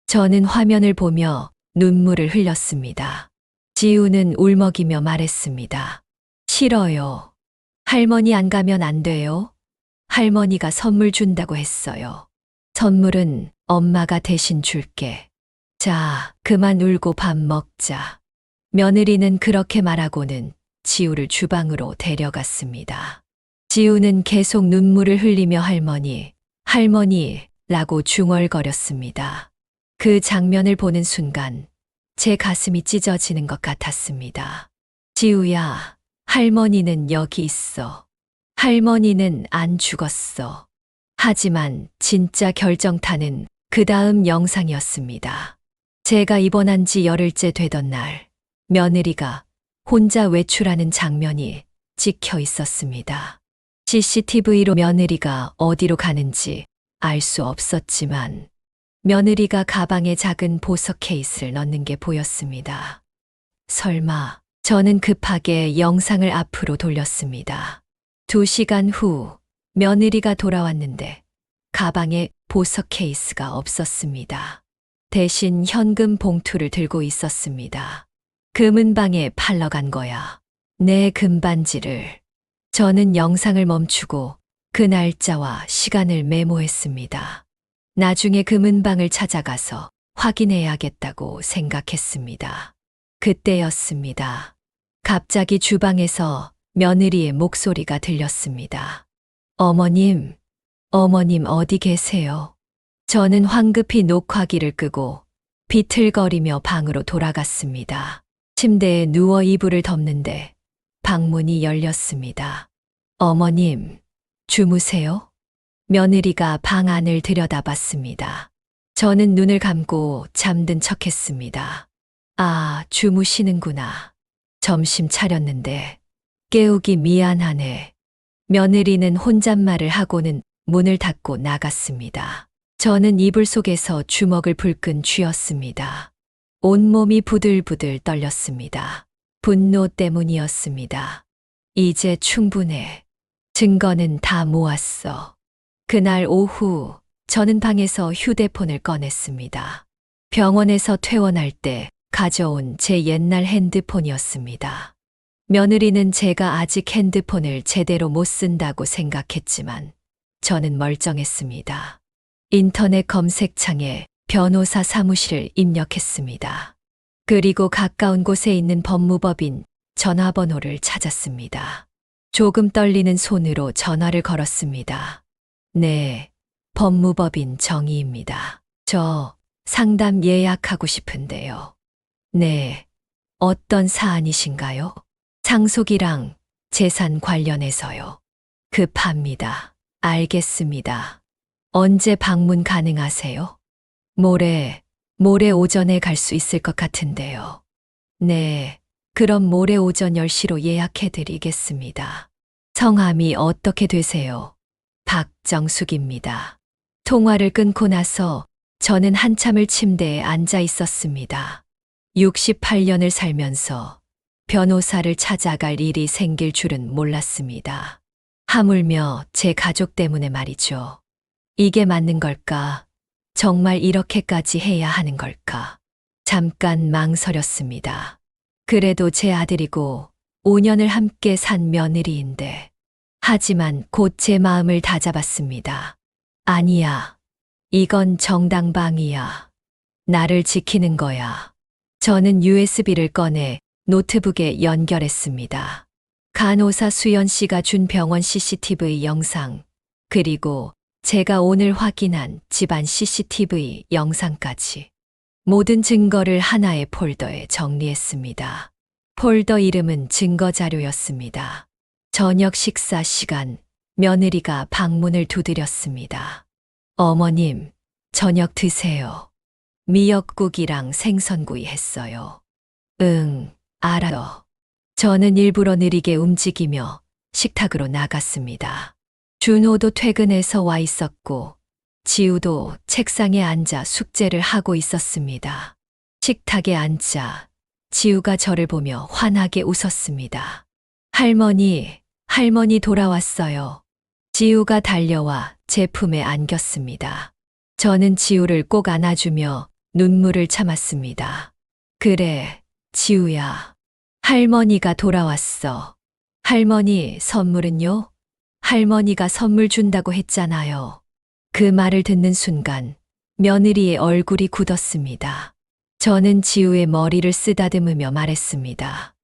저는 화면을 보며 눈물을 흘렸습니다. 지우는 울먹이며 말했습니다. 싫어요. 할머니 안 가면 안 돼요? 할머니가 선물 준다고 했어요. 선물은 엄마가 대신 줄게. 자, 그만 울고 밥 먹자. 며느리는 그렇게 말하고는 지우를 주방으로 데려갔습니다. 지우는 계속 눈물을 흘리며 할머니라고 중얼거렸습니다. 그 장면을 보는 순간 제 가슴이 찢어지는 것 같았습니다. 지우야, 할머니는 여기 있어. 할머니는 안 죽었어. 하지만 진짜 결정타는 그 다음 영상이었습니다. 제가 입원한 지 열흘째 되던 날, 며느리가 혼자 외출하는 장면이 찍혀 있었습니다. CCTV로 며느리가 어디로 가는지 알 수 없었지만 며느리가 가방에 작은 보석 케이스를 넣는 게 보였습니다. 설마, 저는 급하게 영상을 앞으로 돌렸습니다. 2시간 후 며느리가 돌아왔는데 가방에 보석 케이스가 없었습니다. 대신 현금 봉투를 들고 있었습니다. 금은방에 팔러 간 거야. 내 금반지를. 저는 영상을 멈추고 그 날짜와 시간을 메모했습니다. 나중에 금은방을 찾아가서 확인해야겠다고 생각했습니다. 그때였습니다. 갑자기 주방에서 며느리의 목소리가 들렸습니다. 어머님 어디 계세요? 저는 황급히 녹화기를 끄고 비틀거리며 방으로 돌아갔습니다. 침대에 누워 이불을 덮는데 방문이 열렸습니다. 어머님, 주무세요? 며느리가 방 안을 들여다봤습니다. 저는 눈을 감고 잠든 척했습니다. 아, 주무시는구나. 점심 차렸는데 깨우기 미안하네. 며느리는 혼잣말을 하고는 문을 닫고 나갔습니다. 저는 이불 속에서 주먹을 불끈 쥐었습니다. 온몸이 부들부들 떨렸습니다. 분노 때문이었습니다. 이제 충분해. 증거는 다 모았어. 그날 오후 저는 방에서 휴대폰을 꺼냈습니다. 병원에서 퇴원할 때 가져온 제 옛날 핸드폰이었습니다. 며느리는 제가 아직 핸드폰을 제대로 못 쓴다고 생각했지만 저는 멀쩡했습니다. 인터넷 검색창에 변호사 사무실을 입력했습니다. 그리고 가까운 곳에 있는 법무법인 전화번호를 찾았습니다. 조금 떨리는 손으로 전화를 걸었습니다. 네, 법무법인 정희입니다. 저 상담 예약하고 싶은데요. 네, 어떤 사안이신가요? 상속이랑 재산 관련해서요. 급합니다. 알겠습니다. 언제 방문 가능하세요? 모레 오전에 갈 수 있을 것 같은데요. 네, 그럼 모레 오전 10시로 예약해 드리겠습니다. 성함이 어떻게 되세요? 박정숙입니다. 통화를 끊고 나서 저는 한참을 침대에 앉아 있었습니다. 68년을 살면서 변호사를 찾아갈 일이 생길 줄은 몰랐습니다. 하물며 제 가족 때문에 말이죠. 이게 맞는 걸까? 정말 이렇게까지 해야 하는 걸까? 잠깐 망설였습니다. 그래도 제 아들이고 5년을 함께 산 며느리인데. 하지만 곧 제 마음을 다잡았습니다. 아니야. 이건 정당방위야. 나를 지키는 거야. 저는 USB를 꺼내 노트북에 연결했습니다. 간호사 수연 씨가 준 병원 CCTV 영상, 그리고 제가 오늘 확인한 집안 CCTV 영상까지. 모든 증거를 하나의 폴더에 정리했습니다. 폴더 이름은 증거자료였습니다. 저녁 식사 시간, 며느리가 방문을 두드렸습니다. 어머님, 저녁 드세요. 미역국이랑 생선구이 했어요. 응, 알아요. 저는 일부러 느리게 움직이며 식탁으로 나갔습니다. 준호도 퇴근해서 와 있었고, 지우도 책상에 앉아 숙제를 하고 있었습니다. 식탁에 앉자 지우가 저를 보며 환하게 웃었습니다. 할머니 돌아왔어요. 지우가 달려와 제 품에 안겼습니다. 저는 지우를 꼭 안아주며 눈물을 참았습니다. 그래, 지우야. 할머니가 돌아왔어. 할머니, 선물은요? 할머니가 선물 준다고 했잖아요. 그 말을 듣는 순간 며느리의 얼굴이 굳었습니다. 저는 지우의 머리를 쓰다듬으며 말했습니다.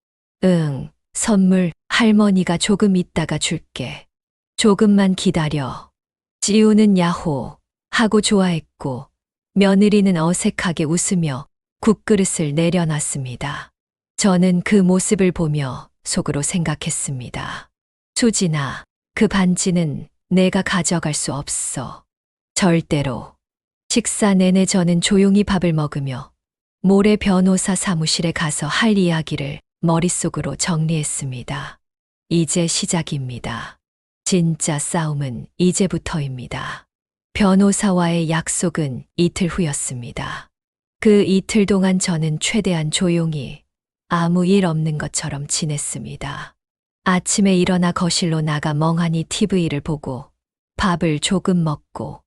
응, 선물 할머니가 조금 있다가 줄게. 조금만 기다려. 지우는 야호 하고 좋아했고 며느리는 어색하게 웃으며 국그릇을 내려놨습니다. 저는 그 모습을 보며 속으로 생각했습니다. 수진아, 그 반지는 내가 가져갈 수 없어. 절대로. 식사 내내 저는 조용히 밥을 먹으며 모레 변호사 사무실에 가서 할 이야기를 머릿속으로 정리했습니다. 이제 시작입니다. 진짜 싸움은 이제부터입니다. 변호사와의 약속은 이틀 후였습니다. 그 이틀 동안 저는 최대한 조용히 아무 일 없는 것처럼 지냈습니다. 아침에 일어나 거실로 나가 멍하니 TV를 보고 밥을 조금 먹고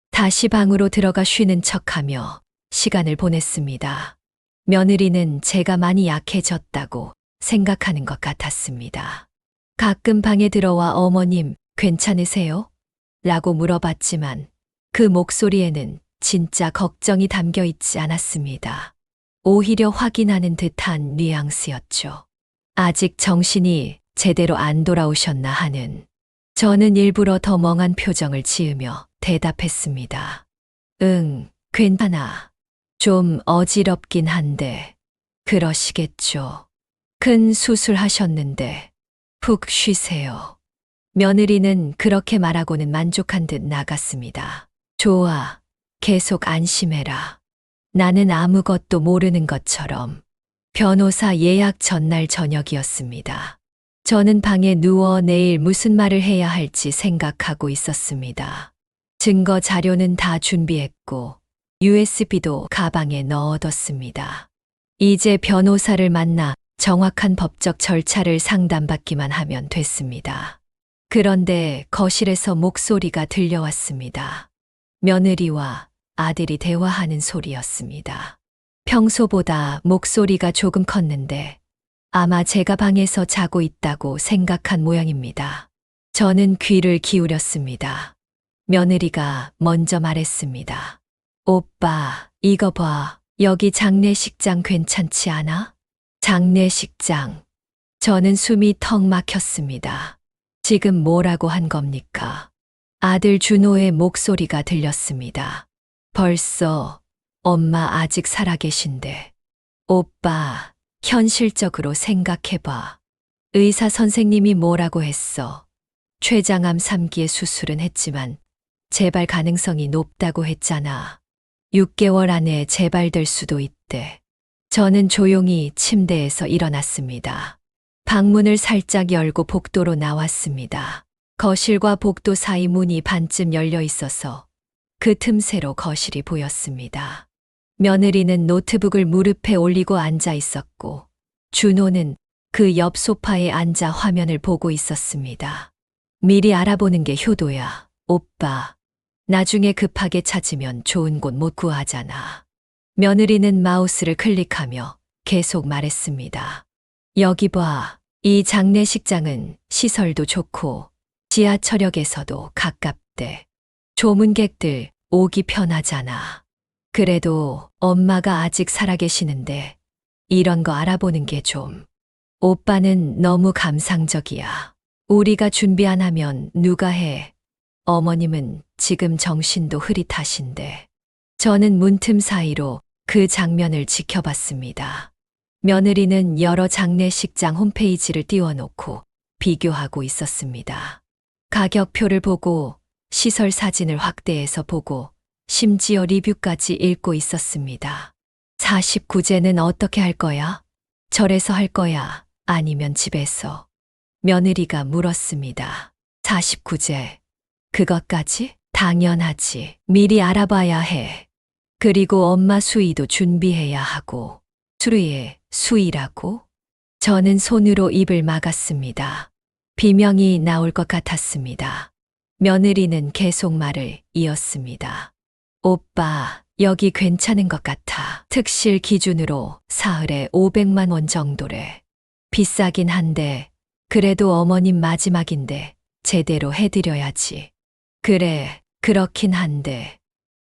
다시 방으로 들어가 쉬는 척하며 시간을 보냈습니다. 며느리는 제가 많이 약해졌다고 생각하는 것 같았습니다. 가끔 방에 들어와 어머님, 괜찮으세요? 라고 물어봤지만 그 목소리에는 진짜 걱정이 담겨 있지 않았습니다. 오히려 확인하는 듯한 뉘앙스였죠. 아직 정신이 제대로 안 돌아오셨나 하는. 저는 일부러 더 멍한 표정을 지으며 대답했습니다. 응, 괜찮아. 좀 어지럽긴 한데 그러시겠죠. 큰 수술하셨는데 푹 쉬세요. 며느리는 그렇게 말하고는 만족한 듯 나갔습니다. 좋아, 계속 안심해라. 나는 아무것도 모르는 것처럼. 변호사 예약 전날 저녁이었습니다. 저는 방에 누워 내일 무슨 말을 해야 할지 생각하고 있었습니다. 증거 자료는 다 준비했고 USB도 가방에 넣어뒀습니다. 이제 변호사를 만나 정확한 법적 절차를 상담받기만 하면 됐습니다. 그런데 거실에서 목소리가 들려왔습니다. 며느리와 아들이 대화하는 소리였습니다. 평소보다 목소리가 조금 컸는데 아마 제가 방에서 자고 있다고 생각한 모양입니다. 저는 귀를 기울였습니다. 며느리가 먼저 말했습니다. 오빠, 이거 봐. 여기 장례식장 괜찮지 않아? 장례식장. 저는 숨이 턱 막혔습니다. 지금 뭐라고 한 겁니까? 아들 준호의 목소리가 들렸습니다. 벌써 엄마 아직 살아계신데. 오빠, 현실적으로 생각해봐. 의사 선생님이 뭐라고 했어? 췌장암 3기의 수술은 했지만 재발 가능성이 높다고 했잖아. 6개월 안에 재발될 수도 있대. 저는 조용히 침대에서 일어났습니다. 방문을 살짝 열고 복도로 나왔습니다. 거실과 복도 사이 문이 반쯤 열려 있어서 그 틈새로 거실이 보였습니다. 며느리는 노트북을 무릎에 올리고 앉아 있었고 준호는 그 옆 소파에 앉아 화면을 보고 있었습니다. 미리 알아보는 게 효도야, 오빠. 나중에 급하게 찾으면 좋은 곳 못 구하잖아. 며느리는 마우스를 클릭하며 계속 말했습니다. 여기 봐. 이 장례식장은 시설도 좋고 지하철역에서도 가깝대. 조문객들 오기 편하잖아. 그래도 엄마가 아직 살아계시는데 이런 거 알아보는 게 좀. 오빠는 너무 감상적이야. 우리가 준비 안 하면 누가 해? 어머님은 지금 정신도 흐릿하신데. 저는 문틈 사이로 그 장면을 지켜봤습니다. 며느리는 여러 장례식장 홈페이지를 띄워놓고 비교하고 있었습니다. 가격표를 보고 시설 사진을 확대해서 보고 심지어 리뷰까지 읽고 있었습니다. 49제는 어떻게 할 거야? 절에서 할 거야? 아니면 집에서? 며느리가 물었습니다. 49제. 그것까지? 당연하지. 미리 알아봐야 해. 그리고 엄마 수의도 준비해야 하고. 수의라고? 저는 손으로 입을 막았습니다. 비명이 나올 것 같았습니다. 며느리는 계속 말을 이었습니다. 오빠, 여기 괜찮은 것 같아. 특실 기준으로 사흘에 500만 원 정도래. 비싸긴 한데 그래도 어머님 마지막인데 제대로 해드려야지. 그래, 그렇긴 한데.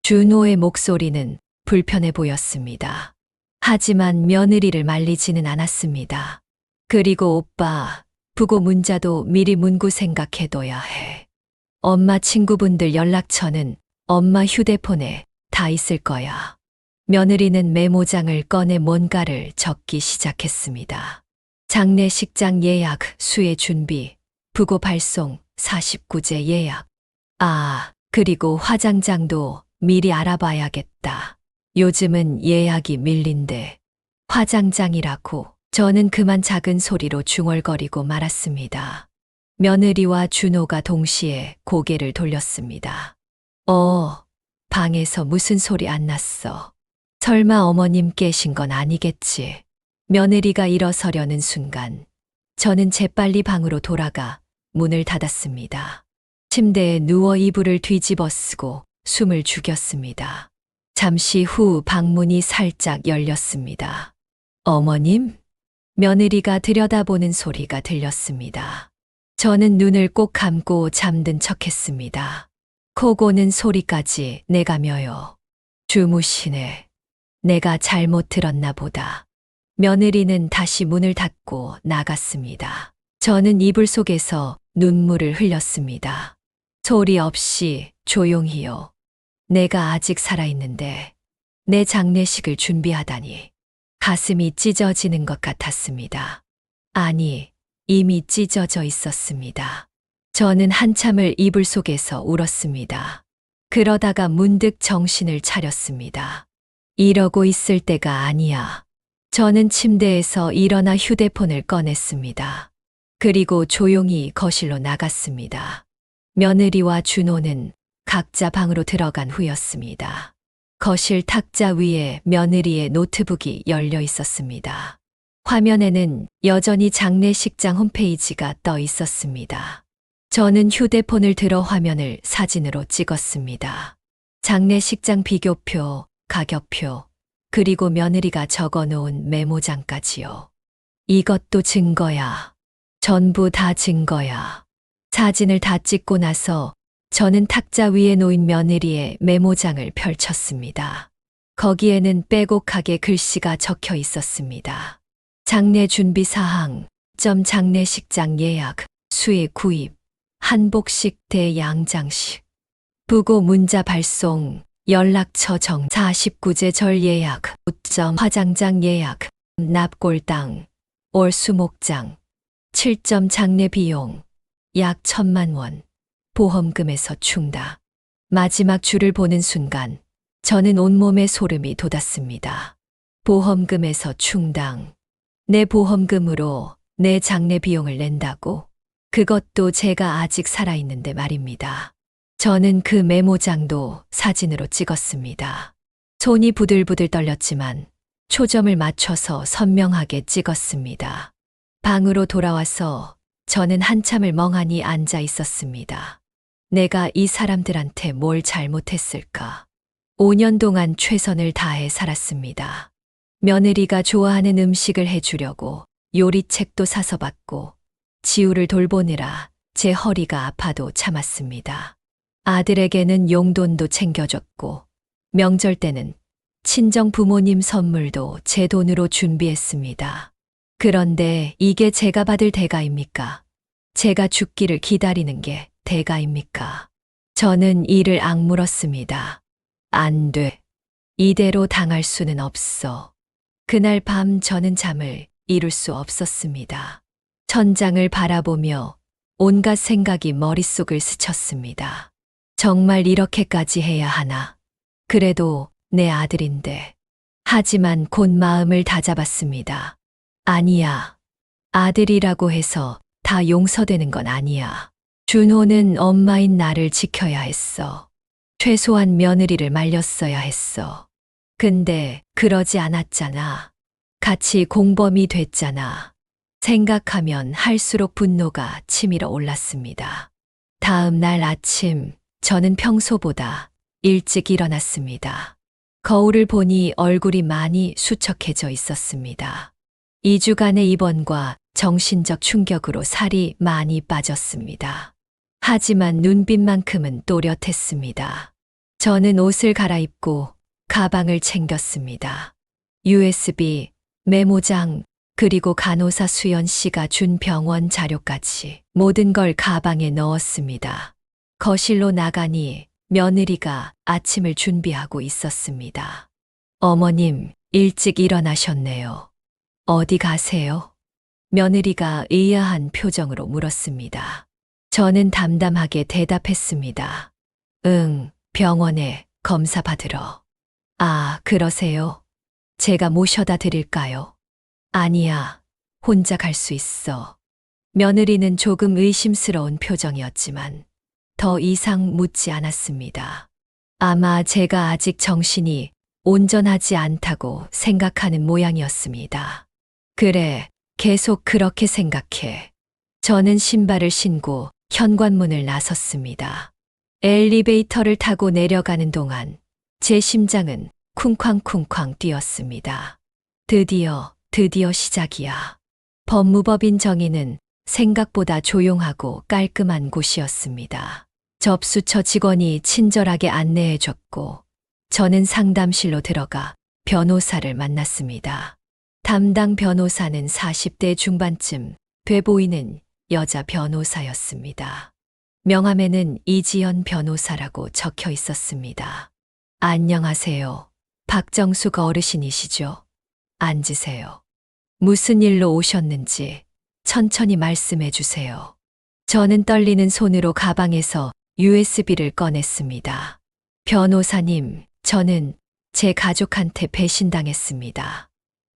준호의 목소리는 불편해 보였습니다. 하지만 며느리를 말리지는 않았습니다. 그리고 오빠, 부고 문자도 미리 문구 생각해둬야 해. 엄마 친구분들 연락처는 엄마 휴대폰에 다 있을 거야. 며느리는 메모장을 꺼내 뭔가를 적기 시작했습니다. 장례식장 예약, 수혜 준비, 부고 발송, 49제 예약. 아, 그리고 화장장도 미리 알아봐야겠다. 요즘은 예약이 밀린대. 화장장이라고. 저는 그만 작은 소리로 중얼거리고 말았습니다. 며느리와 준호가 동시에 고개를 돌렸습니다. 방에서 무슨 소리 안 났어. 설마 어머님 깨신 건 아니겠지. 며느리가 일어서려는 순간 저는 재빨리 방으로 돌아가 문을 닫았습니다. 침대에 누워 이불을 뒤집어 쓰고 숨을 죽였습니다. 잠시 후 방문이 살짝 열렸습니다. 어머님? 며느리가 들여다보는 소리가 들렸습니다. 저는 눈을 꼭 감고 잠든 척했습니다. 코 고는 소리까지 내가며요. 주무시네. 내가 잘못 들었나 보다. 며느리는 다시 문을 닫고 나갔습니다. 저는 이불 속에서 눈물을 흘렸습니다. 소리 없이 조용히요. 내가 아직 살아있는데 내 장례식을 준비하다니 가슴이 찢어지는 것 같았습니다. 아니, 이미 찢어져 있었습니다. 저는 한참을 이불 속에서 울었습니다. 그러다가 문득 정신을 차렸습니다. 이러고 있을 때가 아니야. 저는 침대에서 일어나 휴대폰을 꺼냈습니다. 그리고 조용히 거실로 나갔습니다. 며느리와 준호는 각자 방으로 들어간 후였습니다. 거실 탁자 위에 며느리의 노트북이 열려 있었습니다. 화면에는 여전히 장례식장 홈페이지가 떠 있었습니다. 저는 휴대폰을 들어 화면을 사진으로 찍었습니다. 장례식장 비교표, 가격표, 그리고 며느리가 적어 놓은 메모장까지요. 이것도 증거야. 전부 다 증거야. 사진을 다 찍고 나서 저는 탁자 위에 놓인 며느리의 메모장을 펼쳤습니다. 거기에는 빼곡하게 글씨가 적혀 있었습니다. 장례 준비 사항, 장례식장 예약, 수혜 구입, 한복식 대양장식, 부고 문자 발송, 연락처 49제 절 예약, 화장장 예약, 납골당, 월수목장, 7점 장례 비용, 약 1,000만 원, 보험금에서 충다. 마지막 줄을 보는 순간 저는 온몸에 소름이 돋았습니다. 보험금에서 충당. 내 보험금으로 내 장례 비용을 낸다고? 그것도 제가 아직 살아있는데 말입니다. 저는 그 메모장도 사진으로 찍었습니다. 손이 부들부들 떨렸지만 초점을 맞춰서 선명하게 찍었습니다. 방으로 돌아와서 저는 한참을 멍하니 앉아 있었습니다. 내가 이 사람들한테 뭘 잘못했을까? 5년 동안 최선을 다해 살았습니다. 며느리가 좋아하는 음식을 해주려고 요리책도 사서 받고 지우를 돌보느라 제 허리가 아파도 참았습니다. 아들에게는 용돈도 챙겨줬고 명절 때는 친정 부모님 선물도 제 돈으로 준비했습니다. 그런데 이게 제가 받을 대가입니까? 제가 죽기를 기다리는 게 대가입니까? 저는 이를 악물었습니다. 안 돼. 이대로 당할 수는 없어. 그날 밤 저는 잠을 이룰 수 없었습니다. 천장을 바라보며 온갖 생각이 머릿속을 스쳤습니다. 정말 이렇게까지 해야 하나? 그래도 내 아들인데. 하지만 곧 마음을 다잡았습니다. 아니야. 아들이라고 해서 다 용서되는 건 아니야. 준호는 엄마인 나를 지켜야 했어. 최소한 며느리를 말렸어야 했어. 근데 그러지 않았잖아. 같이 공범이 됐잖아. 생각하면 할수록 분노가 치밀어 올랐습니다. 다음 날 아침, 저는 평소보다 일찍 일어났습니다. 거울을 보니 얼굴이 많이 수척해져 있었습니다. 2주간의 입원과 정신적 충격으로 살이 많이 빠졌습니다. 하지만 눈빛만큼은 또렷했습니다. 저는 옷을 갈아입고 가방을 챙겼습니다. USB, 메모장, 그리고 간호사 수연 씨가 준 병원 자료까지 모든 걸 가방에 넣었습니다. 거실로 나가니 며느리가 아침을 준비하고 있었습니다. 어머님, 일찍 일어나셨네요. 어디 가세요? 며느리가 의아한 표정으로 물었습니다. 저는 담담하게 대답했습니다. 응, 병원에 검사 받으러. 아, 그러세요? 제가 모셔다 드릴까요? 아니야, 혼자 갈 수 있어. 며느리는 조금 의심스러운 표정이었지만 더 이상 묻지 않았습니다. 아마 제가 아직 정신이 온전하지 않다고 생각하는 모양이었습니다. 그래, 계속 그렇게 생각해. 저는 신발을 신고 현관문을 나섰습니다. 엘리베이터를 타고 내려가는 동안 제 심장은 쿵쾅쿵쾅 뛰었습니다. 드디어 시작이야. 법무법인 정의는 생각보다 조용하고 깔끔한 곳이었습니다. 접수처 직원이 친절하게 안내해줬고 저는 상담실로 들어가 변호사를 만났습니다. 담당 변호사는 40대 중반쯤 돼 보이는 여자 변호사였습니다. 명함에는 이지연 변호사라고 적혀 있었습니다. 안녕하세요. 박정숙 어르신이시죠? 앉으세요. 무슨 일로 오셨는지 천천히 말씀해 주세요. 저는 떨리는 손으로 가방에서 USB를 꺼냈습니다. 변호사님, 저는 제 가족한테 배신당했습니다.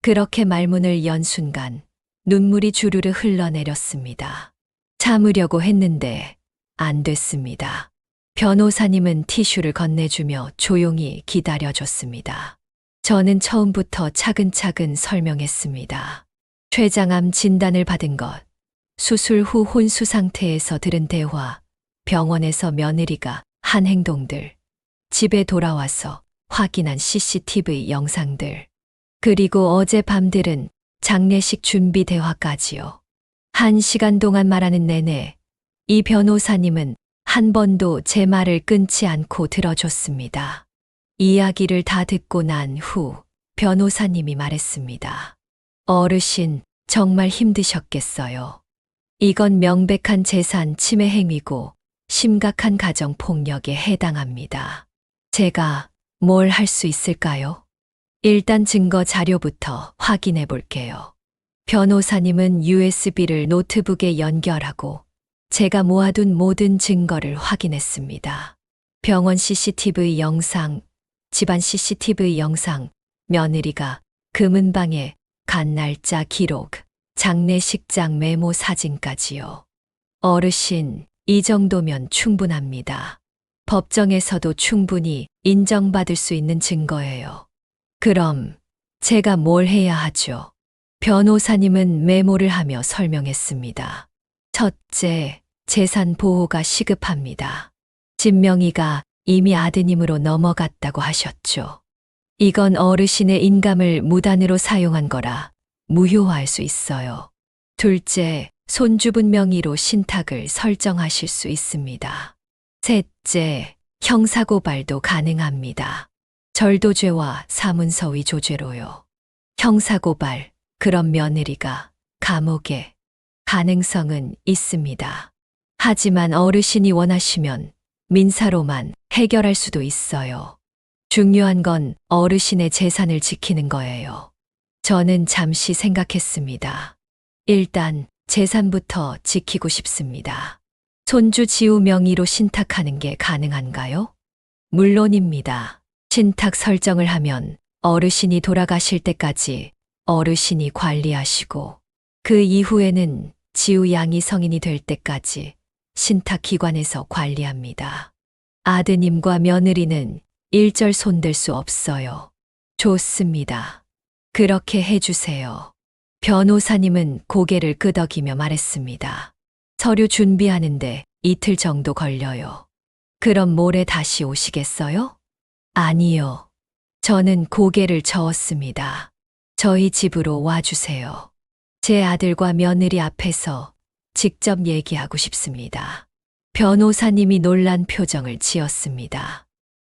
그렇게 말문을 연 순간 눈물이 주르르 흘러내렸습니다. 참으려고 했는데 안 됐습니다. 변호사님은 티슈를 건네주며 조용히 기다려줬습니다. 저는 처음부터 차근차근 설명했습니다. 췌장암 진단을 받은 것, 수술 후 혼수 상태에서 들은 대화, 병원에서 며느리가 한 행동들, 집에 돌아와서 확인한 CCTV 영상들, 그리고 어제 밤들은 장례식 준비 대화까지요. 1시간 동안 말하는 내내 이 변호사님은 한 번도 제 말을 끊지 않고 들어줬습니다. 이야기를 다 듣고 난 후 변호사님이 말했습니다. 어르신, 정말 힘드셨겠어요. 이건 명백한 재산 침해 행위고 심각한 가정 폭력에 해당합니다. 제가 뭘 할 수 있을까요? 일단 증거 자료부터 확인해 볼게요. 변호사님은 USB를 노트북에 연결하고 제가 모아둔 모든 증거를 확인했습니다. 병원 CCTV 영상, 집안 CCTV 영상, 며느리가 금은방에 간 날짜 기록, 장례식장 메모 사진까지요. 어르신, 이 정도면 충분합니다. 법정에서도 충분히 인정받을 수 있는 증거예요. 그럼 제가 뭘 해야 하죠? 변호사님은 메모를 하며 설명했습니다. 첫째, 재산 보호가 시급합니다. 진명이가 이미 아드님으로 넘어갔다고 하셨죠. 이건 어르신의 인감을 무단으로 사용한 거라 무효화할 수 있어요. 둘째, 손주분 명의로 신탁을 설정하실 수 있습니다. 셋째, 형사고발도 가능합니다. 절도죄와 사문서위 조죄로요. 형사고발, 그럼 며느리가 감옥에 가능성은 있습니다. 하지만 어르신이 원하시면 민사로만 해결할 수도 있어요. 중요한 건 어르신의 재산을 지키는 거예요. 저는 잠시 생각했습니다. 일단 재산부터 지키고 싶습니다. 손주 지우 명의로 신탁하는 게 가능한가요? 물론입니다. 신탁 설정을 하면 어르신이 돌아가실 때까지 어르신이 관리하시고 그 이후에는 지우 양이 성인이 될 때까지 신탁기관에서 관리합니다. 아드님과 며느리는 일절 손댈 수 없어요. 좋습니다. 그렇게 해주세요. 변호사님은 고개를 끄덕이며 말했습니다. 서류 준비하는데 이틀 정도 걸려요. 그럼 모레 다시 오시겠어요? 아니요. 저는 고개를 저었습니다. 저희 집으로 와주세요. 제 아들과 며느리 앞에서 직접 얘기하고 싶습니다. 변호사님이 놀란 표정을 지었습니다.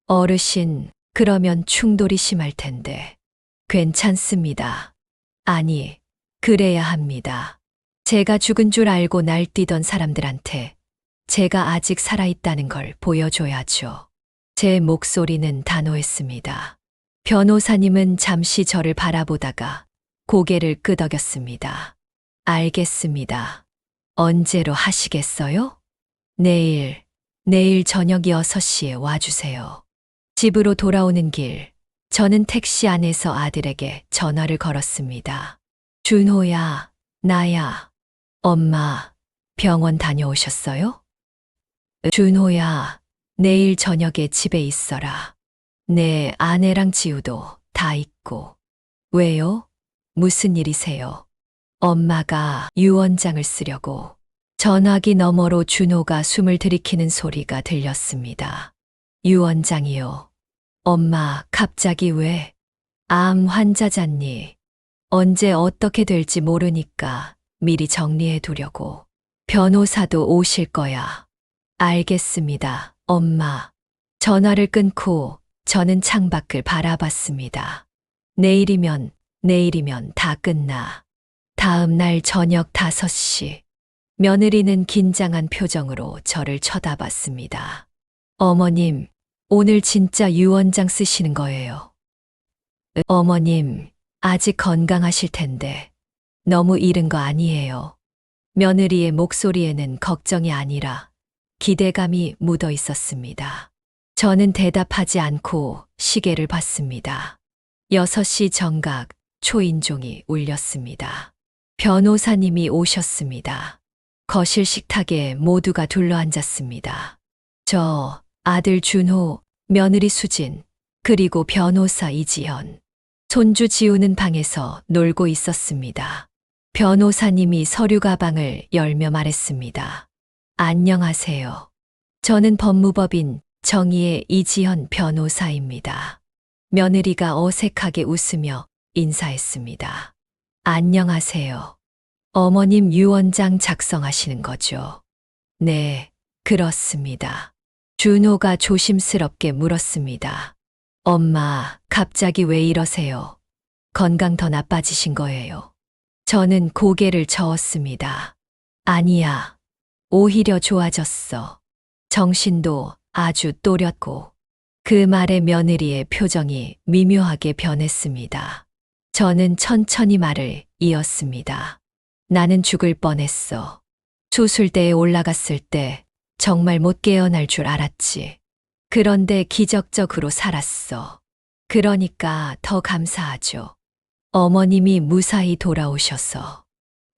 어르신, 그러면 충돌이 심할 텐데. 괜찮습니다. 아니, 그래야 합니다. 제가 죽은 줄 알고 날뛰던 사람들한테 제가 아직 살아있다는 걸 보여줘야죠. 제 목소리는 단호했습니다. 변호사님은 잠시 저를 바라보다가 고개를 끄덕였습니다. 알겠습니다. 언제로 하시겠어요? 내일 저녁 6시에 와주세요. 집으로 돌아오는 길, 저는 택시 안에서 아들에게 전화를 걸었습니다. 준호야, 나야. 엄마, 병원 다녀오셨어요? 준호야, 내일 저녁에 집에 있어라. 내 아내랑 지우도 다 있고. 왜요? 무슨 일이세요? 엄마가 유언장을 쓰려고. 전화기 너머로 준호가 숨을 들이키는 소리가 들렸습니다. 유언장이요. 엄마, 갑자기 왜? 암 환자잖니. 언제 어떻게 될지 모르니까 미리 정리해 두려고. 변호사도 오실 거야. 알겠습니다, 엄마. 전화를 끊고 저는 창밖을 바라봤습니다. 내일이면 다 끝나. 다음 날 저녁 5시. 며느리는 긴장한 표정으로 저를 쳐다봤습니다. 어머님, 오늘 진짜 유언장 쓰시는 거예요. 어머님, 아직 건강하실 텐데 너무 이른 거 아니에요. 며느리의 목소리에는 걱정이 아니라 기대감이 묻어 있었습니다. 저는 대답하지 않고 시계를 봤습니다. 6시 정각 초인종이 울렸습니다. 변호사님이 오셨습니다. 거실 식탁에 모두가 둘러앉았습니다. 저, 아들 준호, 며느리 수진, 그리고 변호사 이지현. 손주 지우는 방에서 놀고 있었습니다. 변호사님이 서류 가방을 열며 말했습니다. 안녕하세요. 저는 법무법인 정의의 이지현 변호사입니다. 며느리가 어색하게 웃으며 인사했습니다. 안녕하세요. 어머님 유언장 작성하시는 거죠? 네, 그렇습니다. 준호가 조심스럽게 물었습니다. 엄마, 갑자기 왜 이러세요? 건강 더 나빠지신 거예요? 저는 고개를 저었습니다. 아니야. 오히려 좋아졌어. 정신도 아주 또렷고. 그 말에 며느리의 표정이 미묘하게 변했습니다. 저는 천천히 말을 이었습니다. 나는 죽을 뻔했어. 수술대에 올라갔을 때 정말 못 깨어날 줄 알았지. 그런데 기적적으로 살았어. 그러니까 더 감사하죠. 어머님이 무사히 돌아오셔서.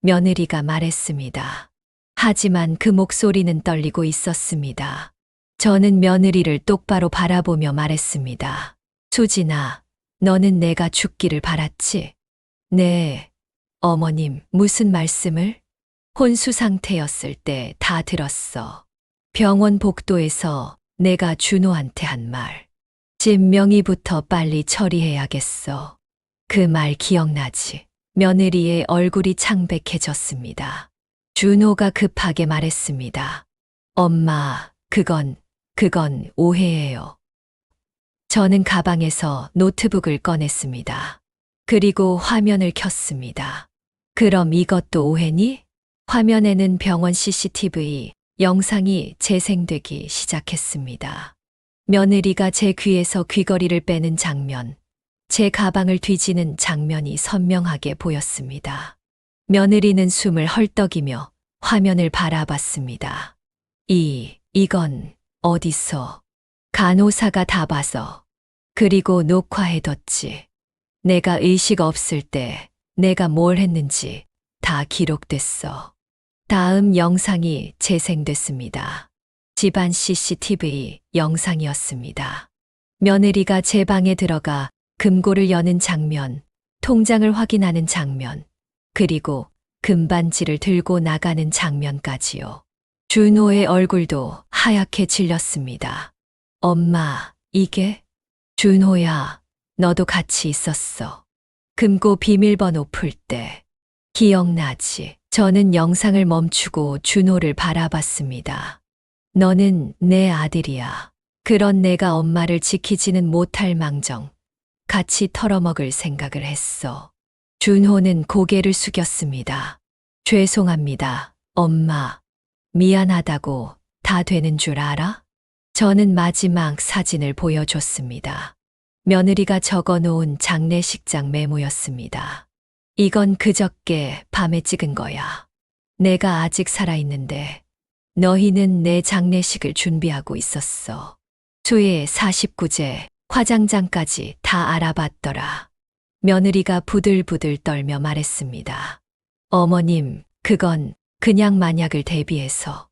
며느리가 말했습니다. 하지만 그 목소리는 떨리고 있었습니다. 저는 며느리를 똑바로 바라보며 말했습니다. 수진아, 너는 내가 죽기를 바랐지? 네. 어머님, 무슨 말씀을? 혼수 상태였을 때 다 들었어. 병원 복도에서 내가 준호한테 한 말. 집 명의부터 빨리 처리해야겠어. 그 말 기억나지? 며느리의 얼굴이 창백해졌습니다. 준호가 급하게 말했습니다. 엄마, 그건 오해예요. 저는 가방에서 노트북을 꺼냈습니다. 그리고 화면을 켰습니다. 그럼 이것도 오해니? 화면에는 병원 CCTV 영상이 재생되기 시작했습니다. 며느리가 제 귀에서 귀걸이를 빼는 장면, 제 가방을 뒤지는 장면이 선명하게 보였습니다. 며느리는 숨을 헐떡이며 화면을 바라봤습니다. 이건 어디서? 간호사가 다 봐서. 그리고 녹화해뒀지. 내가 의식 없을 때 내가 뭘 했는지 다 기록됐어. 다음 영상이 재생됐습니다. 집안 CCTV 영상이었습니다. 며느리가 제 방에 들어가 금고를 여는 장면, 통장을 확인하는 장면, 그리고 금반지를 들고 나가는 장면까지요. 준호의 얼굴도 하얗게 질렸습니다. 엄마, 이게? 준호야, 너도 같이 있었어. 금고 비밀번호 풀 때. 기억나지? 저는 영상을 멈추고 준호를 바라봤습니다. 너는 내 아들이야. 그런 내가 엄마를 지키지는 못할 망정 같이 털어먹을 생각을 했어. 준호는 고개를 숙였습니다. 죄송합니다, 엄마. 미안하다고 다 되는 줄 알아? 저는 마지막 사진을 보여줬습니다. 며느리가 적어놓은 장례식장 메모였습니다. 이건 그저께 밤에 찍은 거야. 내가 아직 살아있는데 너희는 내 장례식을 준비하고 있었어. 수해 49제 화장장까지 다 알아봤더라. 며느리가 부들부들 떨며 말했습니다. 어머님, 그건 그냥 만약을 대비해서.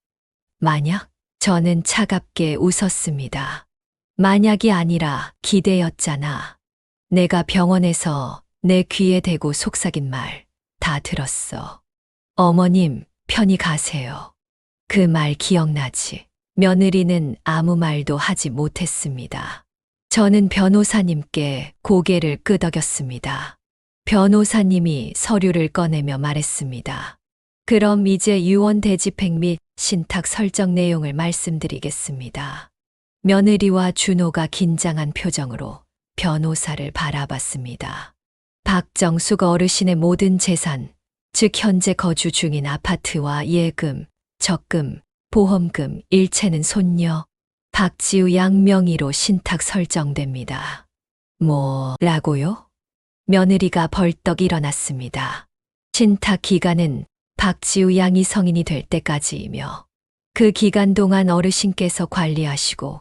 만약? 저는 차갑게 웃었습니다. 만약이 아니라 기대였잖아. 내가 병원에서 내 귀에 대고 속삭인 말 다 들었어. 어머님, 편히 가세요. 그 말 기억나지? 며느리는 아무 말도 하지 못했습니다. 저는 변호사님께 고개를 끄덕였습니다. 변호사님이 서류를 꺼내며 말했습니다. 그럼 이제 유언 대집행 및 신탁 설정 내용을 말씀드리겠습니다. 며느리와 준호가 긴장한 표정으로 변호사를 바라봤습니다. 박정숙 어르신의 모든 재산, 즉 현재 거주 중인 아파트와 예금, 적금, 보험금, 일체는 손녀 박지우 양 명의로 신탁 설정됩니다. 뭐라고요? 며느리가 벌떡 일어났습니다. 신탁 기간은 박지우 양이 성인이 될 때까지이며 그 기간 동안 어르신께서 관리하시고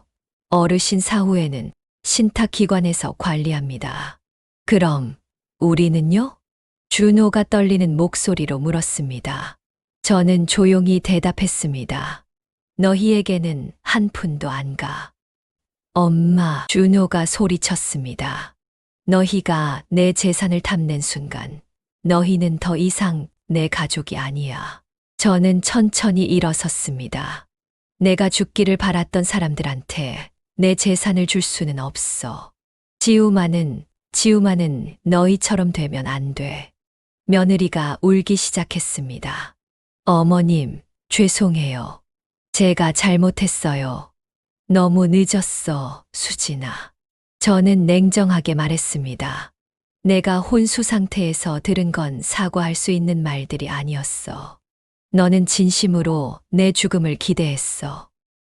어르신 사후에는 신탁기관에서 관리합니다. 그럼 우리는요? 준호가 떨리는 목소리로 물었습니다. 저는 조용히 대답했습니다. 너희에게는 한 푼도 안 가. 엄마, 준호가 소리쳤습니다. 너희가 내 재산을 탐낸 순간 너희는 더 이상 내 가족이 아니야. 저는 천천히 일어섰습니다. 내가 죽기를 바랐던 사람들한테 내 재산을 줄 수는 없어. 지우만은 너희처럼 되면 안 돼. 며느리가 울기 시작했습니다. 어머님, 죄송해요. 제가 잘못했어요. 너무 늦었어, 수진아. 저는 냉정하게 말했습니다. 내가 혼수 상태에서 들은 건 사과할 수 있는 말들이 아니었어. 너는 진심으로 내 죽음을 기대했어.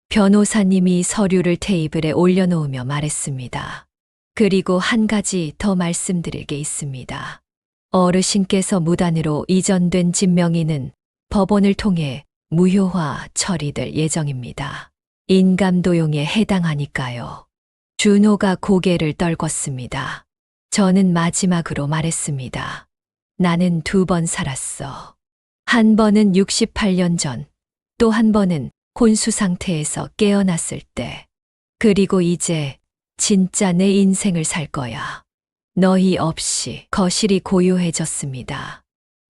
변호사님이 서류를 테이블에 올려놓으며 말했습니다. 그리고 한 가지 더 말씀드릴 게 있습니다. 어르신께서 무단으로 이전된 집 명의는 법원을 통해 무효화 처리될 예정입니다. 인감도용에 해당하니까요. 준호가 고개를 떨궜습니다. 저는 마지막으로 말했습니다. 나는 2번 살았어. 한 번은 68년 전, 또 한 번은 혼수 상태에서 깨어났을 때. 그리고 이제 진짜 내 인생을 살 거야. 너희 없이. 거실이 고요해졌습니다.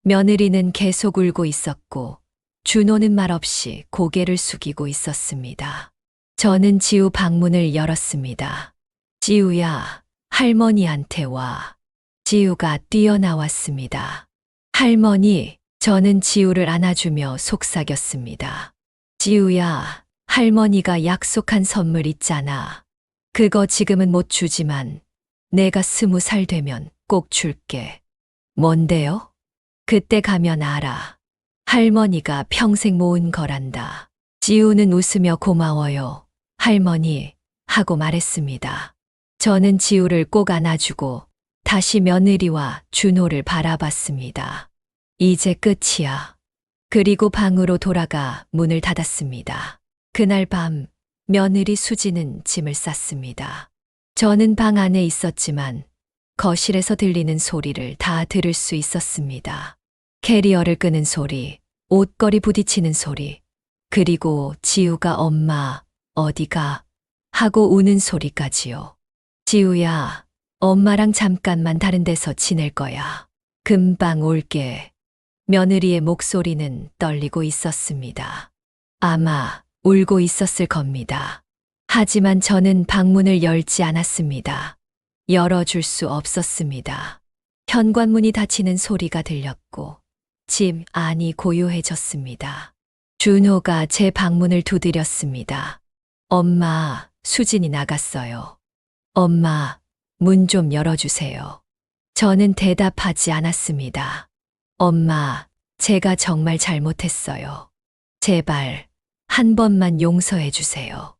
며느리는 계속 울고 있었고 준호는 말없이 고개를 숙이고 있었습니다. 저는 지우 방문을 열었습니다. 지우야, 할머니한테 와. 지우가 뛰어나왔습니다. 할머니, 저는 지우를 안아주며 속삭였습니다. 지우야, 할머니가 약속한 선물 있잖아. 그거 지금은 못 주지만 내가 20살 되면 꼭 줄게. 뭔데요? 그때 가면 알아. 할머니가 평생 모은 거란다. 지우는 웃으며 고마워요, 할머니, 하고 말했습니다. 저는 지우를 꼭 안아주고 다시 며느리와 준호를 바라봤습니다. 이제 끝이야. 그리고 방으로 돌아가 문을 닫았습니다. 그날 밤 며느리 수지는 짐을 쌌습니다. 저는 방 안에 있었지만 거실에서 들리는 소리를 다 들을 수 있었습니다. 캐리어를 끄는 소리, 옷걸이 부딪히는 소리, 그리고 지우가 엄마, 어디가? 하고 우는 소리까지요. 지우야, 엄마랑 잠깐만 다른 데서 지낼 거야. 금방 올게. 며느리의 목소리는 떨리고 있었습니다. 아마 울고 있었을 겁니다. 하지만 저는 방문을 열지 않았습니다. 열어줄 수 없었습니다. 현관문이 닫히는 소리가 들렸고 집 안이 고요해졌습니다. 준호가 제 방문을 두드렸습니다. 엄마, 수진이 나갔어요. 엄마, 문 좀 열어주세요. 저는 대답하지 않았습니다. 엄마, 제가 정말 잘못했어요. 제발, 한 번만 용서해 주세요.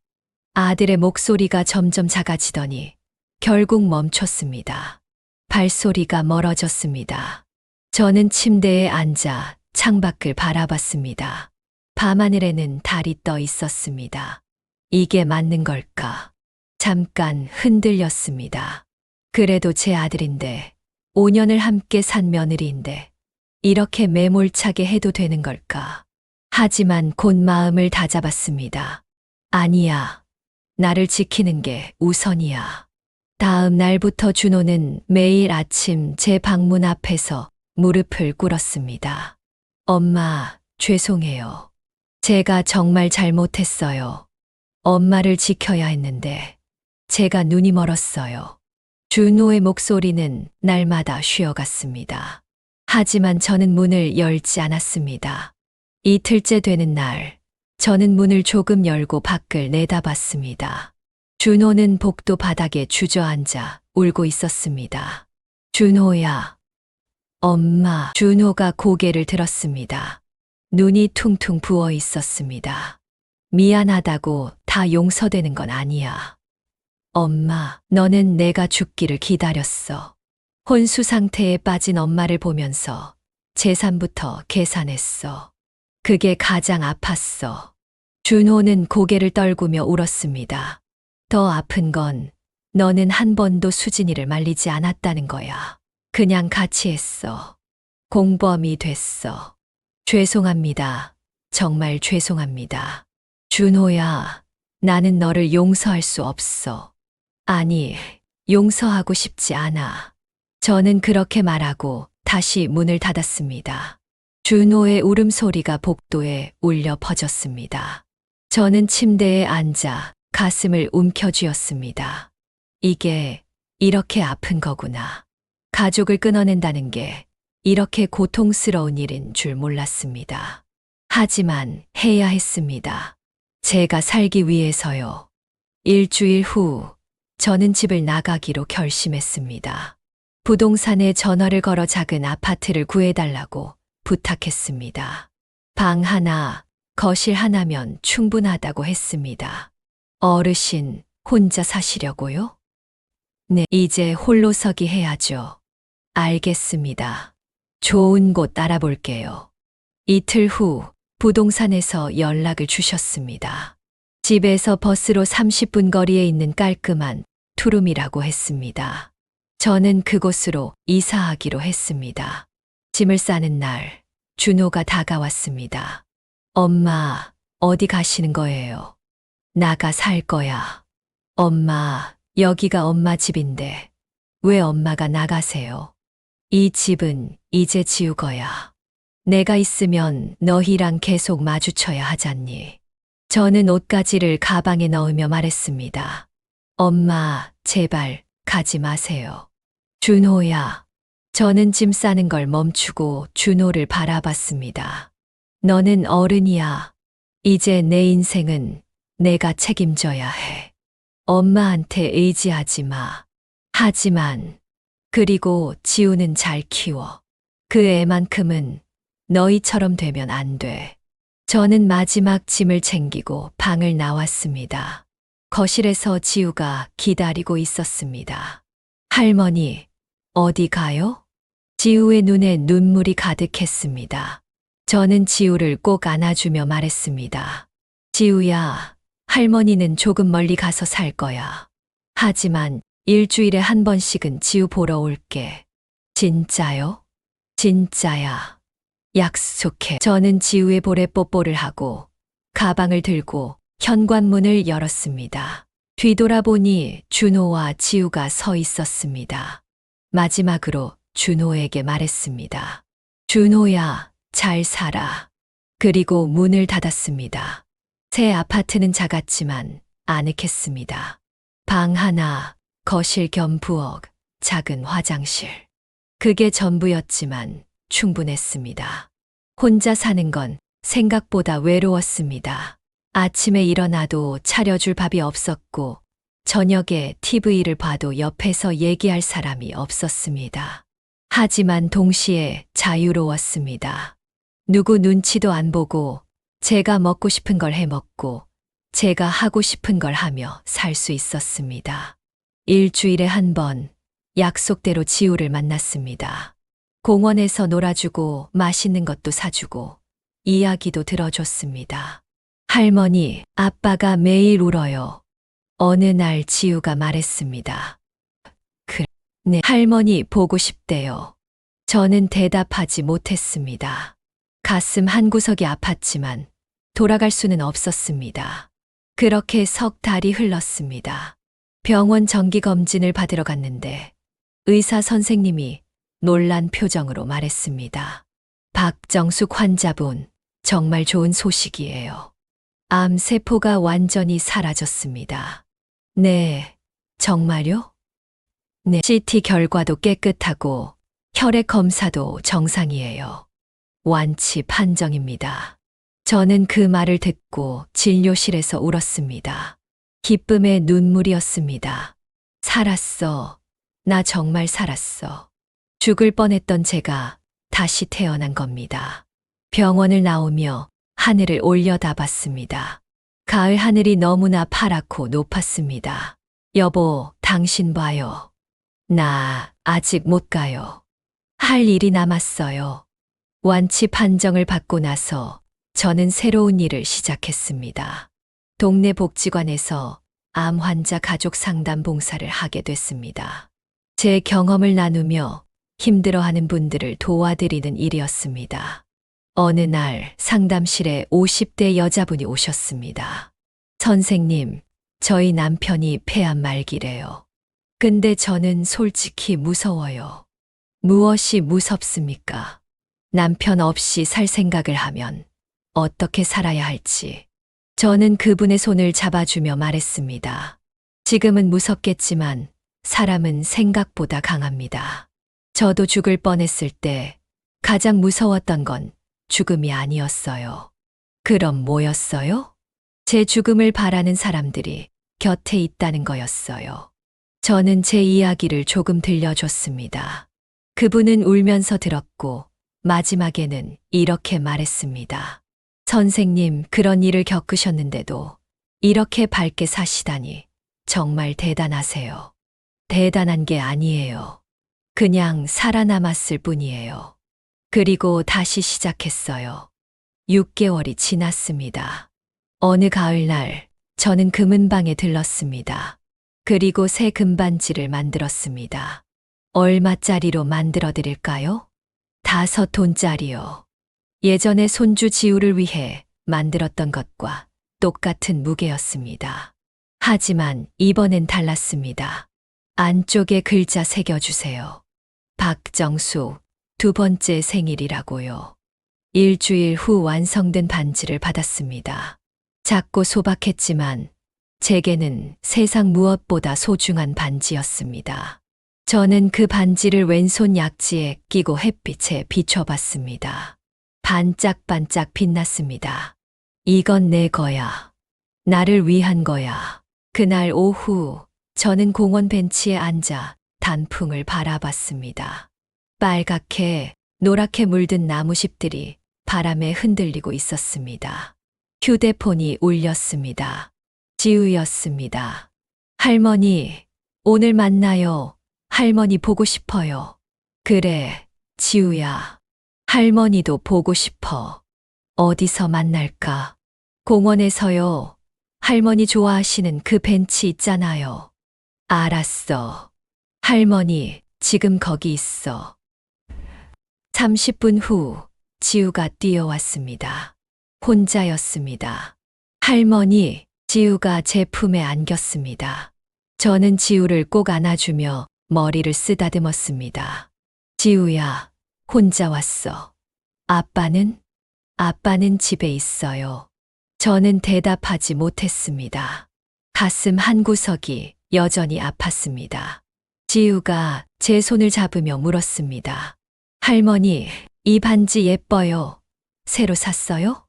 아들의 목소리가 점점 작아지더니 결국 멈췄습니다. 발소리가 멀어졌습니다. 저는 침대에 앉아 창밖을 바라봤습니다. 밤하늘에는 달이 떠 있었습니다. 이게 맞는 걸까? 잠깐 흔들렸습니다. 그래도 제 아들인데, 5년을 함께 산 며느리인데, 이렇게 매몰차게 해도 되는 걸까? 하지만 곧 마음을 다잡았습니다. 아니야. 나를 지키는 게 우선이야. 다음 날부터 준호는 매일 아침 제 방문 앞에서 무릎을 꿇었습니다. 엄마, 죄송해요. 제가 정말 잘못했어요. 엄마를 지켜야 했는데 제가 눈이 멀었어요. 준호의 목소리는 날마다 쉬어갔습니다. 하지만 저는 문을 열지 않았습니다. 이틀째 되는 날, 저는 문을 조금 열고 밖을 내다봤습니다. 준호는 복도 바닥에 주저앉아 울고 있었습니다. 준호야. 엄마. 준호가 고개를 들었습니다. 눈이 퉁퉁 부어 있었습니다. 미안하다고 다 용서되는 건 아니야. 엄마, 너는 내가 죽기를 기다렸어. 혼수 상태에 빠진 엄마를 보면서 재산부터 계산했어. 그게 가장 아팠어. 준호는 고개를 떨구며 울었습니다. 더 아픈 건 너는 한 번도 수진이를 말리지 않았다는 거야. 그냥 같이 했어. 공범이 됐어. 죄송합니다. 정말 죄송합니다. 준호야, 나는 너를 용서할 수 없어. 아니, 용서하고 싶지 않아. 저는 그렇게 말하고 다시 문을 닫았습니다. 준호의 울음소리가 복도에 울려 퍼졌습니다. 저는 침대에 앉아 가슴을 움켜쥐었습니다. 이게 이렇게 아픈 거구나. 가족을 끊어낸다는 게 이렇게 고통스러운 일인 줄 몰랐습니다. 하지만 해야 했습니다. 제가 살기 위해서요. 일주일 후 저는 집을 나가기로 결심했습니다. 부동산에 전화를 걸어 작은 아파트를 구해달라고 부탁했습니다. 방 하나, 거실 하나면 충분하다고 했습니다. 어르신, 혼자 사시려고요? 네, 이제 홀로서기 해야죠. 알겠습니다. 좋은 곳 알아볼게요. 이틀 후 부동산에서 연락을 주셨습니다. 집에서 버스로 30분 거리에 있는 깔끔한 투룸이라고 했습니다. 저는 그곳으로 이사하기로 했습니다. 짐을 싸는 날, 준호가 다가왔습니다. 엄마, 어디 가시는 거예요? 나가 살 거야. 엄마, 여기가 엄마 집인데 왜 엄마가 나가세요? 이 집은 이제 지우 거야. 내가 있으면 너희랑 계속 마주쳐야 하잖니. 저는 옷가지를 가방에 넣으며 말했습니다. 엄마, 제발 가지 마세요. 준호야. 저는 짐 싸는 걸 멈추고 준호를 바라봤습니다. 너는 어른이야. 이제 내 인생은 내가 책임져야 해. 엄마한테 의지하지 마. 하지만, 그리고 지우는 잘 키워. 그 애만큼은 너희처럼 되면 안 돼. 저는 마지막 짐을 챙기고 방을 나왔습니다. 거실에서 지우가 기다리고 있었습니다. 할머니, 어디 가요? 지우의 눈에 눈물이 가득했습니다. 저는 지우를 꼭 안아주며 말했습니다. 지우야, 할머니는 조금 멀리 가서 살 거야. 하지만 일주일에 한 번씩은 지우 보러 올게. 진짜요? 진짜야. 약속해. 저는 지우의 볼에 뽀뽀를 하고 가방을 들고 현관문을 열었습니다. 뒤돌아보니 준호와 지우가 서 있었습니다. 마지막으로 준호에게 말했습니다. 준호야, 잘 살아. 그리고 문을 닫았습니다. 새 아파트는 작았지만 아늑했습니다. 방 하나, 거실 겸 부엌, 작은 화장실. 그게 전부였지만 충분했습니다. 혼자 사는 건 생각보다 외로웠습니다. 아침에 일어나도 차려줄 밥이 없었고, 저녁에 TV를 봐도 옆에서 얘기할 사람이 없었습니다. 하지만 동시에 자유로웠습니다. 누구 눈치도 안 보고 제가 먹고 싶은 걸 해 먹고 제가 하고 싶은 걸 하며 살 수 있었습니다. 일주일에 한 번 약속대로 지우를 만났습니다. 공원에서 놀아주고 맛있는 것도 사주고 이야기도 들어줬습니다. 할머니, 아빠가 매일 울어요. 어느 날 지우가 말했습니다. 네, 할머니 보고 싶대요. 저는 대답하지 못했습니다. 가슴 한구석이 아팠지만 돌아갈 수는 없었습니다. 그렇게 석 달이 흘렀습니다. 병원 정기검진을 받으러 갔는데 의사 선생님이 놀란 표정으로 말했습니다. 박정숙 환자분, 정말 좋은 소식이에요. 암 세포가 완전히 사라졌습니다. 네, 정말요? 네, CT 결과도 깨끗하고 혈액 검사도 정상이에요. 완치 판정입니다. 저는 그 말을 듣고 진료실에서 울었습니다. 기쁨의 눈물이었습니다. 살았어. 나 정말 살았어. 죽을 뻔했던 제가 다시 태어난 겁니다. 병원을 나오며 하늘을 올려다봤습니다. 가을 하늘이 너무나 파랗고 높았습니다. 여보, 당신 봐요. 나 아직 못 가요. 할 일이 남았어요. 완치 판정을 받고 나서 저는 새로운 일을 시작했습니다. 동네 복지관에서 암 환자 가족 상담 봉사를 하게 됐습니다. 제 경험을 나누며 힘들어하는 분들을 도와드리는 일이었습니다. 어느 날 상담실에 50대 여자분이 오셨습니다. 선생님, 저희 남편이 폐암 말기래요. 근데 저는 솔직히 무서워요. 무엇이 무섭습니까? 남편 없이 살 생각을 하면 어떻게 살아야 할지. 저는 그분의 손을 잡아주며 말했습니다. 지금은 무섭겠지만 사람은 생각보다 강합니다. 저도 죽을 뻔했을 때 가장 무서웠던 건 죽음이 아니었어요. 그럼 뭐였어요? 제 죽음을 바라는 사람들이 곁에 있다는 거였어요. 저는 제 이야기를 조금 들려줬습니다. 그분은 울면서 들었고 마지막에는 이렇게 말했습니다. 선생님, 그런 일을 겪으셨는데도 이렇게 밝게 사시다니 정말 대단하세요. 대단한 게 아니에요. 그냥 살아남았을 뿐이에요. 그리고 다시 시작했어요. 6개월이 지났습니다. 어느 가을날 저는 금은방에 들렀습니다. 그리고 새 금반지를 만들었습니다. 얼마짜리로 만들어 드릴까요? 5돈짜리요. 예전에 손주 지우를 위해 만들었던 것과 똑같은 무게였습니다. 하지만 이번엔 달랐습니다. 안쪽에 글자 새겨주세요. 박정숙, 2번째 생일이라고요. 일주일 후 완성된 반지를 받았습니다. 작고 소박했지만 제게는 세상 무엇보다 소중한 반지였습니다. 저는 그 반지를 왼손 약지에 끼고 햇빛에 비춰봤습니다. 반짝반짝 빛났습니다. 이건 내 거야. 나를 위한 거야. 그날 오후 저는 공원 벤치에 앉아 단풍을 바라봤습니다. 빨갛게 노랗게 물든 나무잎들이 바람에 흔들리고 있었습니다. 휴대폰이 울렸습니다. 지우였습니다. 할머니, 오늘 만나요. 할머니 보고 싶어요. 그래, 지우야. 할머니도 보고 싶어. 어디서 만날까? 공원에서요. 할머니 좋아하시는 그 벤치 있잖아요. 알았어. 할머니, 지금 거기 있어. 30분 후 지우가 뛰어왔습니다. 혼자였습니다. 할머니, 지우가 제 품에 안겼습니다. 저는 지우를 꼭 안아주며 머리를 쓰다듬었습니다. 지우야, 혼자 왔어. 아빠는? 아빠는 집에 있어요. 저는 대답하지 못했습니다. 가슴 한구석이 여전히 아팠습니다. 지우가 제 손을 잡으며 물었습니다. 할머니, 이 반지 예뻐요. 새로 샀어요?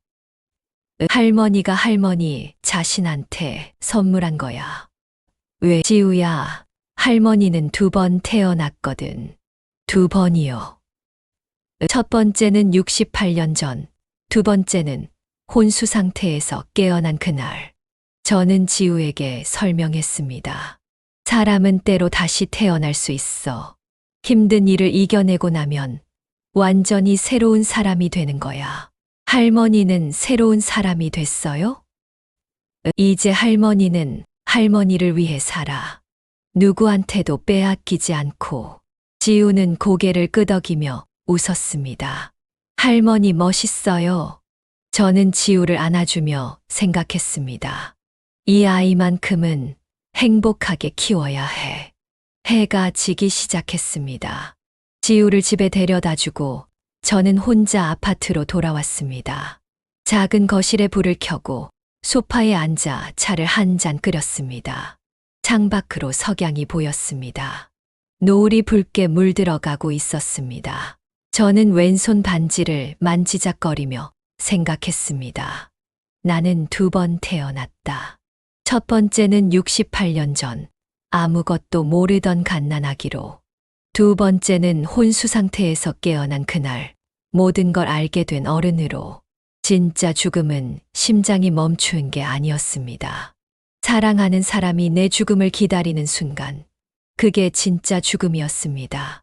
할머니가 할머니 자신한테 선물한 거야. 왜, 지우야, 할머니는 2번 태어났거든. 2번이요. 첫 번째는 68년 전, 2번째는 혼수 상태에서 깨어난 그날. 저는 지우에게 설명했습니다. 사람은 때로 다시 태어날 수 있어. 힘든 일을 이겨내고 나면 완전히 새로운 사람이 되는 거야. 할머니는 새로운 사람이 됐어요? 이제 할머니는 할머니를 위해 살아. 누구한테도 빼앗기지 않고. 지우는 고개를 끄덕이며 웃었습니다. 할머니 멋있어요. 저는 지우를 안아주며 생각했습니다. 이 아이만큼은 행복하게 키워야 해. 해가 지기 시작했습니다. 지우를 집에 데려다 주고 저는 혼자 아파트로 돌아왔습니다. 작은 거실에 불을 켜고 소파에 앉아 차를 한 잔 끓였습니다. 창밖으로 석양이 보였습니다. 노을이 붉게 물들어가고 있었습니다. 저는 왼손 반지를 만지작거리며 생각했습니다. 나는 2번 태어났다. 첫 번째는 68년 전 아무것도 모르던 갓난아기로. 2번째는 혼수 상태에서 깨어난 그날 모든 걸 알게 된 어른으로. 진짜 죽음은 심장이 멈추는 게 아니었습니다. 사랑하는 사람이 내 죽음을 기다리는 순간, 그게 진짜 죽음이었습니다.